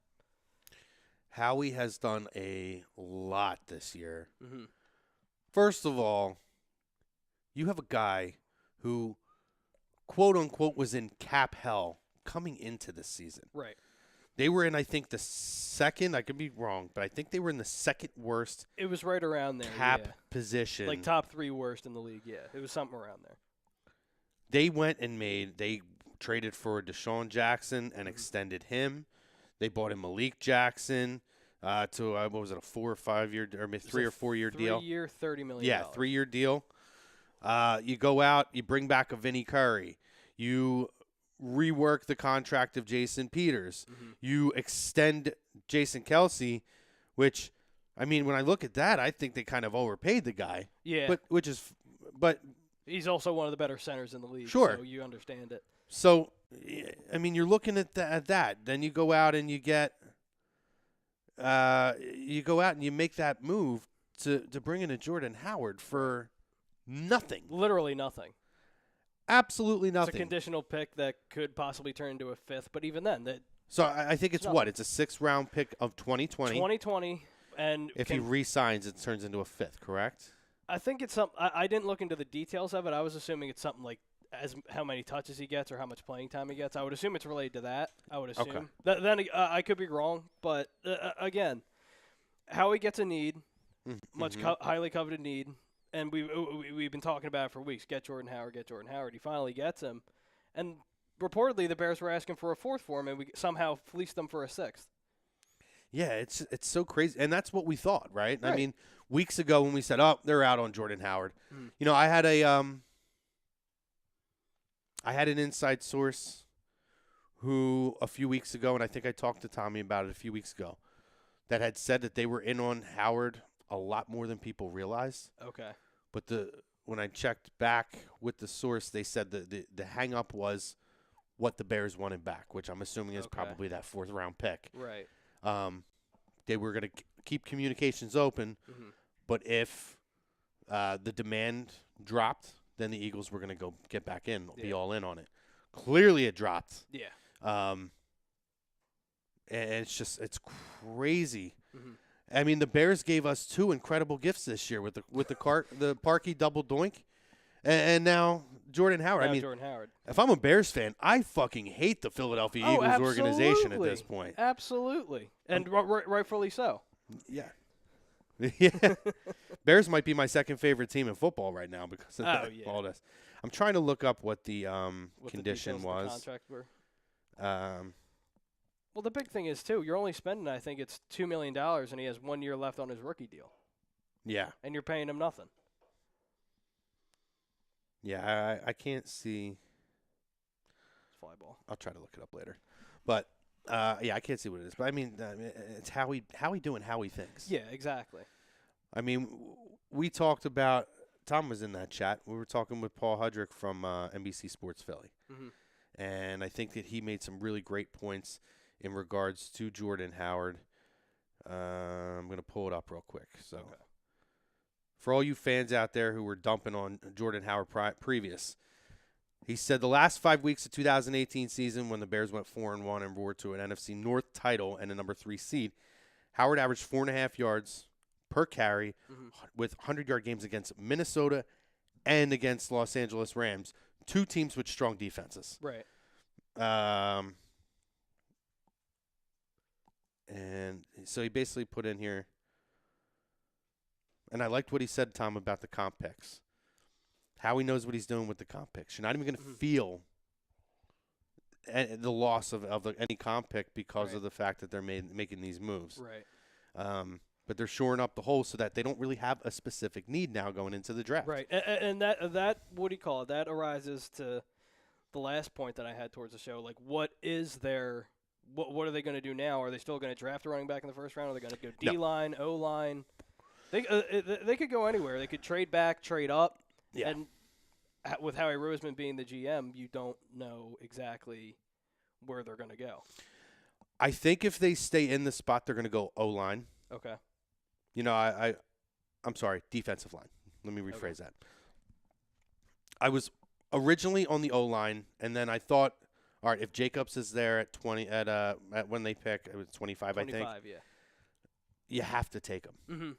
Howie has done a lot this year.
Mm-hmm.
First of all, you have a guy who, quote unquote, was in cap hell coming into this season.
Right.
They were in, I think, the second. I could be wrong, but I think they were in the second worst.
It was right around there.
Cap position,
like top 3 worst in the league. Yeah, it was something around there.
They went and they traded for Deshaun Jackson and extended him. They bought in Malik Jackson to what was it, a 4 or 5 year, or maybe 3 or 4 year deal?
3 year, $30 million.
Yeah, 3 year deal. You go out, you bring back a Vinny Curry. You rework the contract of Jason Peters. Mm-hmm. You extend Jason Kelce, which, I mean, when I look at that, I think they kind of overpaid the guy.
Yeah.
But
he's also one of the better centers in the league.
Sure.
So you understand it.
So, I mean, you're looking at that. Then you go out and you make that move to bring in a Jordan Howard for nothing.
Literally nothing.
Absolutely nothing.
It's a conditional pick that could possibly turn into a 5th, but even then,
So I think it's what? It's a 6th round pick of 2020.
2020, and
if he re-signs, it turns into a 5th, correct?
I think it's something. I didn't look into the details of it. I was assuming it's something like how many touches he gets or how much playing time he gets. I would assume it's related to that. I would assume.
Okay.
Then I could be wrong, but again, Howie gets a need, much highly coveted need. And we've been talking about it for weeks. Get Jordan Howard. He finally gets him. And reportedly the Bears were asking for a 4th for him, and we somehow fleeced them for a 6th.
Yeah, it's so crazy. And that's what we thought, right? I mean, weeks ago when we said, oh, they're out on Jordan Howard. Mm. You know, I had an inside source who a few weeks ago, and I think I talked to Tommy about it a few weeks ago, that had said that they were in on Howard a lot more than people realize.
Okay.
But when I checked back with the source, they said that the hang-up was what the Bears wanted back, which I'm assuming is probably that 4th round pick.
Right.
They were going to keep communications open, but if the demand dropped, then the Eagles were going to go get back in, be all in on it. Clearly it dropped.
Yeah.
And it's crazy. Mm-hmm. I mean, the Bears gave us 2 incredible gifts this year with the Parkey double doink, and now Jordan Howard.
Jordan Howard.
If I'm a Bears fan, I fucking hate the Philadelphia Eagles organization at this point.
Absolutely, and rightfully so.
Yeah. Yeah. Bears might be my second favorite team in football right now because of all this. I'm trying to look up what the condition was.
The contract were. Well, the big thing is, too, you're only spending, I think it's $2 million, and he has 1 year left on his rookie deal.
Yeah.
And you're paying him nothing.
Yeah, I can't see.
It's fly ball.
I'll try to look it up later. But Yeah, I can't see what it is, but I mean, it's Howie doing how he thinks.
Yeah, exactly.
I mean, we talked about. Tom was in that chat. We were talking with Paul Hudrick from NBC Sports Philly, and I think that he made some really great points in regards to Jordan Howard. I'm going to pull it up real quick. So, for all you fans out there who were dumping on Jordan Howard previous, he said the last 5 weeks of 2018 season, when the Bears went 4-1 and roared to an NFC North title and a number 3 seed, Howard averaged 4.5 yards per carry with 100-yard games against Minnesota and against Los Angeles Rams, 2 teams with strong defenses.
Right.
And so he basically put in here, and I liked what he said, Tom, about the comp picks. How he knows what he's doing with the comp picks. You're not even going to feel the loss of any comp pick because of the fact that they're making these moves.
Right.
But they're shoring up the hole so that they don't really have a specific need now going into the draft.
Right. And that what do you call it? That arises to the last point that I had towards the show. Like, what is their what are they going to do now? Are they still going to draft a running back in the first round? Are they going to go D-line, O-line? They could go anywhere. They could trade back, trade up.
Yeah.
And with Howie Roseman being the GM, you don't know exactly where they're going to go.
I think if they stay in the spot, they're going to go O-line.
Okay.
You know, I'm sorry, defensive line. Let me rephrase that. I was originally on the O-line, and then I thought, all right, if Jacobs is there at 20 at when they pick, it was 25, I think.
25, yeah.
You have to take him.
Mm-hmm.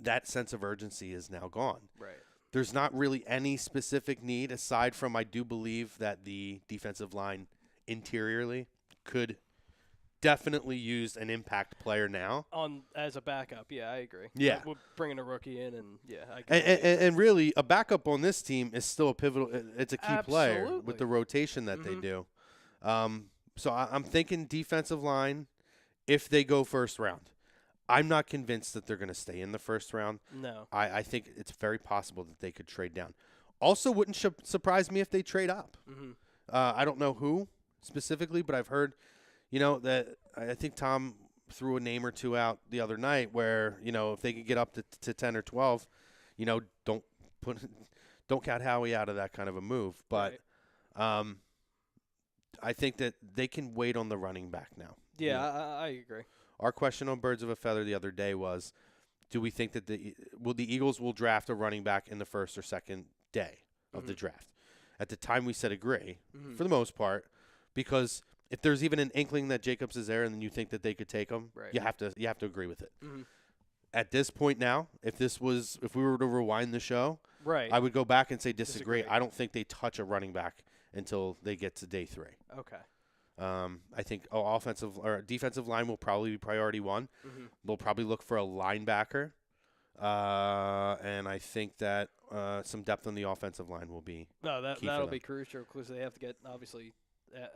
That sense of urgency is now gone.
Right.
There's not really any specific need aside from I do believe that the defensive line interiorly could definitely use an impact player now.
As a backup, yeah, I agree.
Yeah.
We're bringing a rookie in, and yeah.
And really, a backup on this team is still a pivotal. It's a key player with the rotation that they do. So I'm thinking defensive line if they go first round. I'm not convinced that they're going to stay in the first round.
No.
I think it's very possible that they could trade down. Also, wouldn't surprise me if they trade up. I don't know who specifically, but I've heard, that I think Tom threw a name or two out the other night where, if they could get up to 10 or 12, don't count Howie out of that kind of a move. But I think that they can wait on the running back now.
Yeah, I agree.
Our question on Birds of a Feather the other day was, do we think that the Eagles will draft a running back in the first or second day of the draft? At the time, we said agree for the most part, because if there's even an inkling that Jacobs is there and then you think that they could take him, you have to agree with it. At this point now, if we were to rewind the show, I would go back and say disagree. I don't think they touch a running back until they get to day 3.
Okay.
I think offensive or defensive line will probably be priority 1. They'll probably look for a linebacker, and I think that some depth on the offensive line will be
that'll be crucial because they have to get, obviously,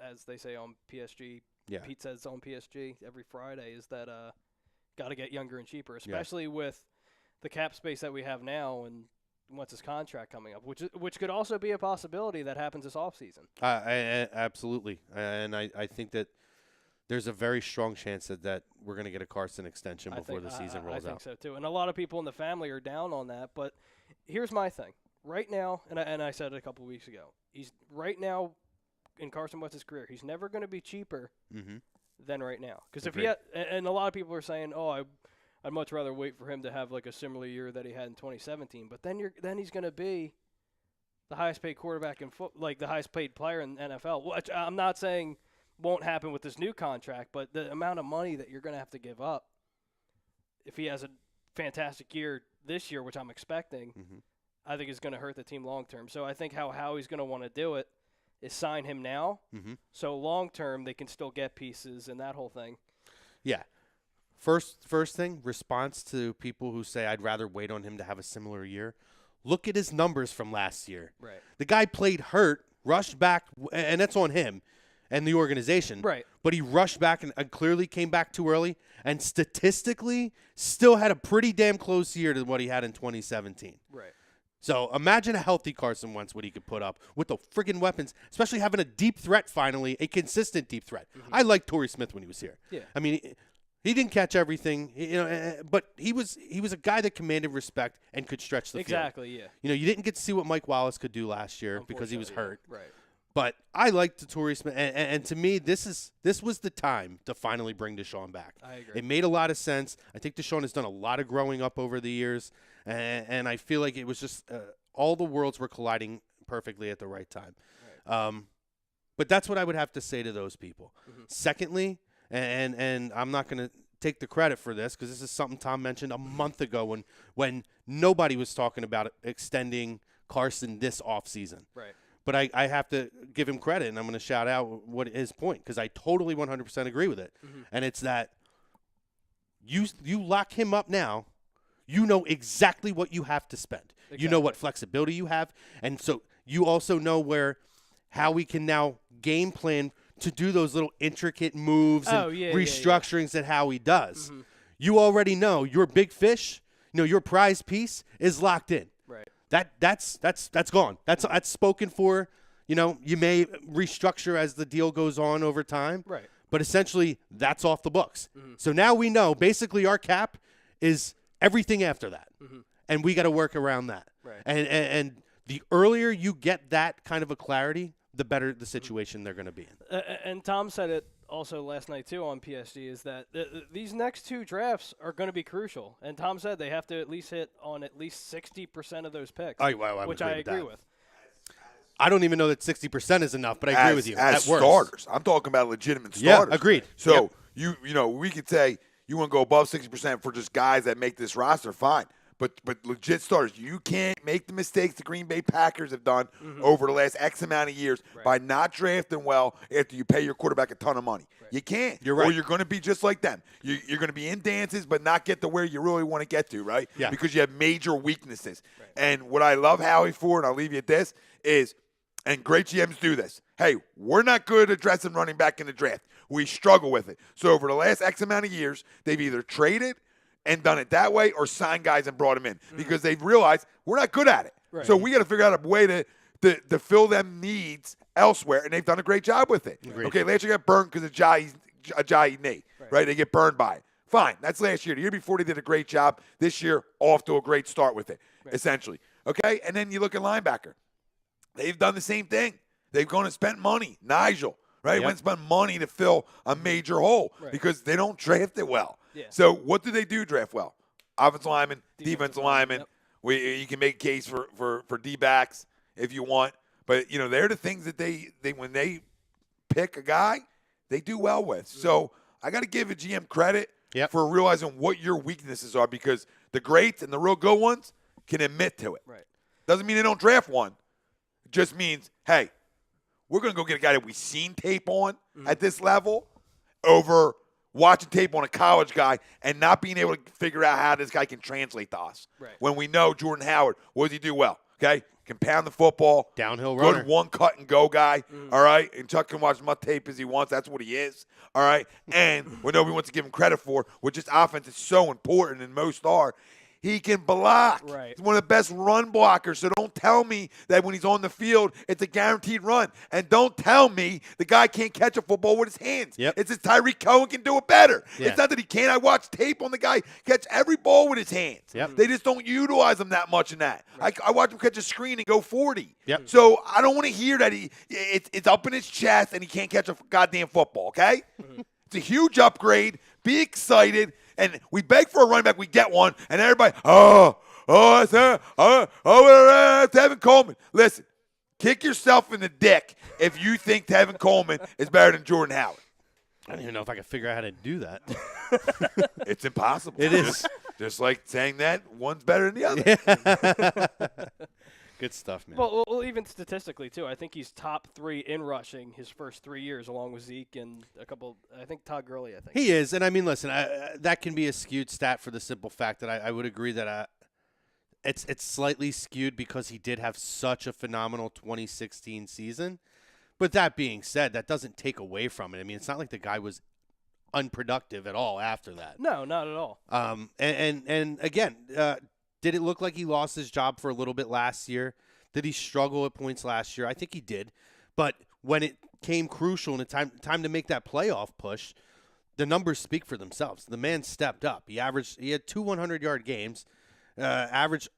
as they say on PSG.
Yeah.
Pete says on PSG every Friday is that got to get younger and cheaper, especially with the cap space that we have now and what's his contract coming up, which could also be a possibility that happens this offseason.
Absolutely. And I think that there's a very strong chance that we're going to get a Carson extension before the season rolls out.
I think so, too. And a lot of people in the family are down on that. But here's my thing. Right now, and I said it a couple weeks ago, he's right now in Carson Wentz's career, he's never going to be cheaper than right now. Because if he had, and a lot of people are saying, I'd much rather wait for him to have like a similar year that he had in 2017. But then he's going to be the highest paid quarterback in like the highest paid player in the NFL. Which I'm not saying won't happen with this new contract, but the amount of money that you're going to have to give up if he has a fantastic year this year, which I'm expecting, I think is going to hurt the team long term. So I think how Howie's going to want to do it is sign him now, so long term they can still get pieces and that whole thing.
Yeah. First thing, response to people who say I'd rather wait on him to have a similar year. Look at his numbers from last year.
Right.
The guy played hurt, rushed back, and that's on him and the organization.
Right.
But he rushed back and clearly came back too early, and statistically still had a pretty damn close year to what he had in 2017.
Right.
So imagine a healthy Carson Wentz, what he could put up with the friggin' weapons, especially having a deep threat finally, a consistent deep threat. I liked Torrey Smith when he was here.
Yeah.
I mean, he didn't catch everything, but he was a guy that commanded respect and could stretch the field.
Exactly, yeah.
You didn't get to see what Mike Wallace could do last year because he was hurt.
Right.
But I liked the Torrey Smith, and to me, this was the time to finally bring Deshaun back.
I agree.
It made a lot of sense. I think Deshaun has done a lot of growing up over the years, and I feel like it was just all the worlds were colliding perfectly at the right time. Right. But that's what I would have to say to those people. Mm-hmm. Secondly, and I'm not going to take the credit for this because this is something Tom mentioned a month ago when nobody was talking about extending Carson this offseason.
Right.
But I have to give him credit, and I'm going to shout out what his point because I totally 100% agree with it. Mm-hmm. And it's that you lock him up now, you know exactly what you have to spend. Exactly. You know what flexibility you have, and so you also know how we can now game plan to do those little intricate moves and restructurings that Howie does. Mm-hmm. You already know your big fish, your prize piece is locked in.
Right.
That's gone. That's spoken for. You may restructure as the deal goes on over time.
Right.
But essentially, that's off the books. Mm-hmm. So now we know basically our cap is everything after that, and we got to work around that.
Right.
And the earlier you get that kind of a clarity, the better the situation they're going to be in.
And Tom said it also last night, too, on PSG, is that these next two drafts are going to be crucial. And Tom said they have to at least hit on at least 60% of those picks, which I agree with.
I don't even know that 60% is enough, but I agree with you.
As starters. I'm talking about legitimate starters.
Yeah, agreed.
So, we could say you want to go above 60% for just guys that make this roster, fine. But legit starters, you can't make the mistakes the Green Bay Packers have done over the last X amount of years by not drafting well after you pay your quarterback a ton of money. Right. You can't.
You're right.
Or you're going to be just like them. You're going to be in dances but not get to where you really want to get to, right?
Yeah.
Because you have major weaknesses. Right. And what I love Howie for, and I'll leave you at this, is, and great GMs do this, hey, we're not good at addressing running back in the draft. We struggle with it. So over the last X amount of years, they've either traded and done it that way or signed guys and brought them in because they've realized we're not good at it. Right. So we got to figure out a way to fill them needs elsewhere, and they've done a great job with it.
Agreed.
Okay, last year got burned because of Ajayi knee, right? They get burned by it. Fine, that's last year. The year before they did a great job. This year, off to a great start with it, essentially. Okay, and then you look at linebacker. They've done the same thing. They've gone and spent money. Nigel, right? Went and spent money to fill a major hole because they don't draft it well. Yeah. So what do they do draft well? Offensive lineman, defensive lineman. Yep. You can make a case for D-backs if you want. But, they're the things that they when they pick a guy, they do well with. Mm-hmm. So I got to give a GM credit for realizing what your weaknesses are because the greats and the real good ones can admit to it.
Right.
Doesn't mean they don't draft one. It just means, hey, we're going to go get a guy that we've seen tape on at this level over watching tape on a college guy and not being able to figure out how this guy can translate to us. Right. When we know Jordan Howard, what does he do well? Okay? Can pound the football.
Downhill runner.
Good one cut and go guy. All right? And Chuck can watch as much tape as he wants. That's what he is. All right? And what nobody wants to give him credit for, which is offense is so important and most are, he can block.
Right.
He's one of the best run blockers. So don't tell me that when he's on the field, it's a guaranteed run. And don't tell me the guy can't catch a football with his hands.
Yep.
It's that Tyreek Cohen can do it better.
Yeah.
It's not that he can't. I watch tape on the guy catch every ball with his hands.
Yep.
They just don't utilize him that much in that. Right. I watch him catch a screen and go 40.
Yep.
So I don't want to hear that it's up in his chest and he can't catch a goddamn football, okay? It's a huge upgrade. Be excited. And we beg for a running back, we get one, and everybody, it's Tevin Coleman. Listen, kick yourself in the dick if you think Tevin Coleman is better than Jordan Howard.
I don't even know if I can figure out how to do that.
It's impossible.
It is.
Just like saying that one's better than the other.
Good stuff, man.
Well, even statistically, too, I think he's top 3 in rushing his first 3 years, along with Zeke and a couple, I think Todd Gurley, I think.
He is. And, I mean, listen, that can be a skewed stat for the simple fact that I would agree that it's slightly skewed because he did have such a phenomenal 2016 season. But that being said, that doesn't take away from it. I mean, it's not like the guy was unproductive at all after that.
No, not at all.
And again, Did it look like he lost his job for a little bit last year? Did he struggle at points last year? I think he did. But when it came crucial and time to make that playoff push, the numbers speak for themselves. The man stepped up. He had 2 100-yard games, averaged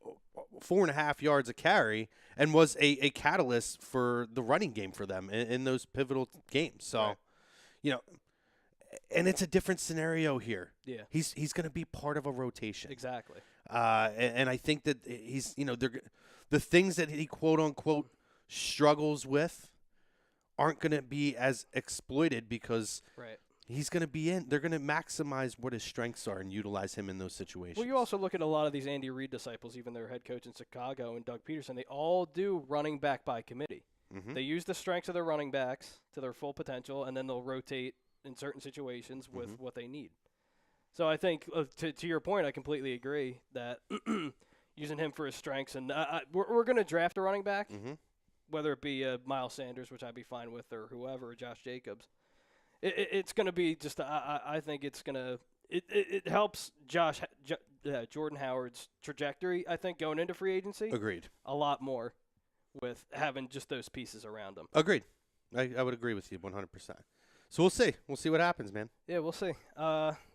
4.5 yards a carry, and was a catalyst for the running game for them in those pivotal games. So, right. And it's a different scenario here.
Yeah.
He's going to be part of a rotation.
Exactly.
And I think that he's, the things that he quote unquote struggles with aren't going to be as exploited because he's going to be in. They're going to maximize what his strengths are and utilize him in those situations.
Well, you also look at a lot of these Andy Reid disciples, even their head coach in Chicago and Doug Peterson. They all do running back by committee.
Mm-hmm.
They use the strengths of their running backs to their full potential, and then they'll rotate in certain situations with what they need. So I think, to your point, I completely agree that using him for his strengths, and we're going to draft a running back, whether it be Miles Sanders, which I'd be fine with, or whoever, or Josh Jacobs. It's going to be just, I think it's going to, it helps Jordan Howard's trajectory, I think, going into free agency.
Agreed. A
lot more with having just those pieces around him.
Agreed. I would agree with you 100%. So we'll see. We'll see what happens, man.
Yeah, we'll see.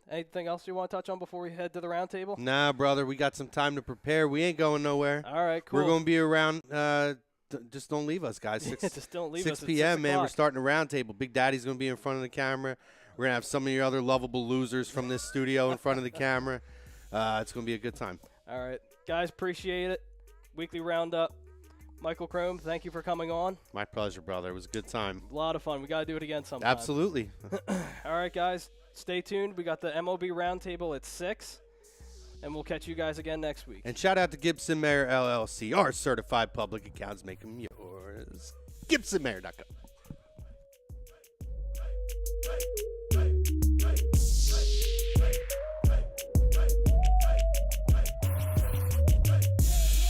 Anything else you want to touch on before we head to the round table?
Nah, brother. We got some time to prepare. We ain't going nowhere.
All right, cool.
We're going to be around. Just don't leave us, guys.
Just don't leave us.
6 p.m., man. We're starting a round table. Big Daddy's going to be in front of the camera. We're going to have some of your other lovable losers from this studio in front of the camera. It's going to be a good time.
All right. Guys, appreciate it. Weekly roundup. Michael Crome, thank you for coming on.
My pleasure, brother. It was a good time.
A lot of fun. We got to do it again sometime.
Absolutely.
All right, guys. Stay tuned. We got the MLB Roundtable at 6, and we'll catch you guys again next week.
And shout out to Gibson Mayer LLC, our certified public accounts. Make them yours. GibsonMayer.com.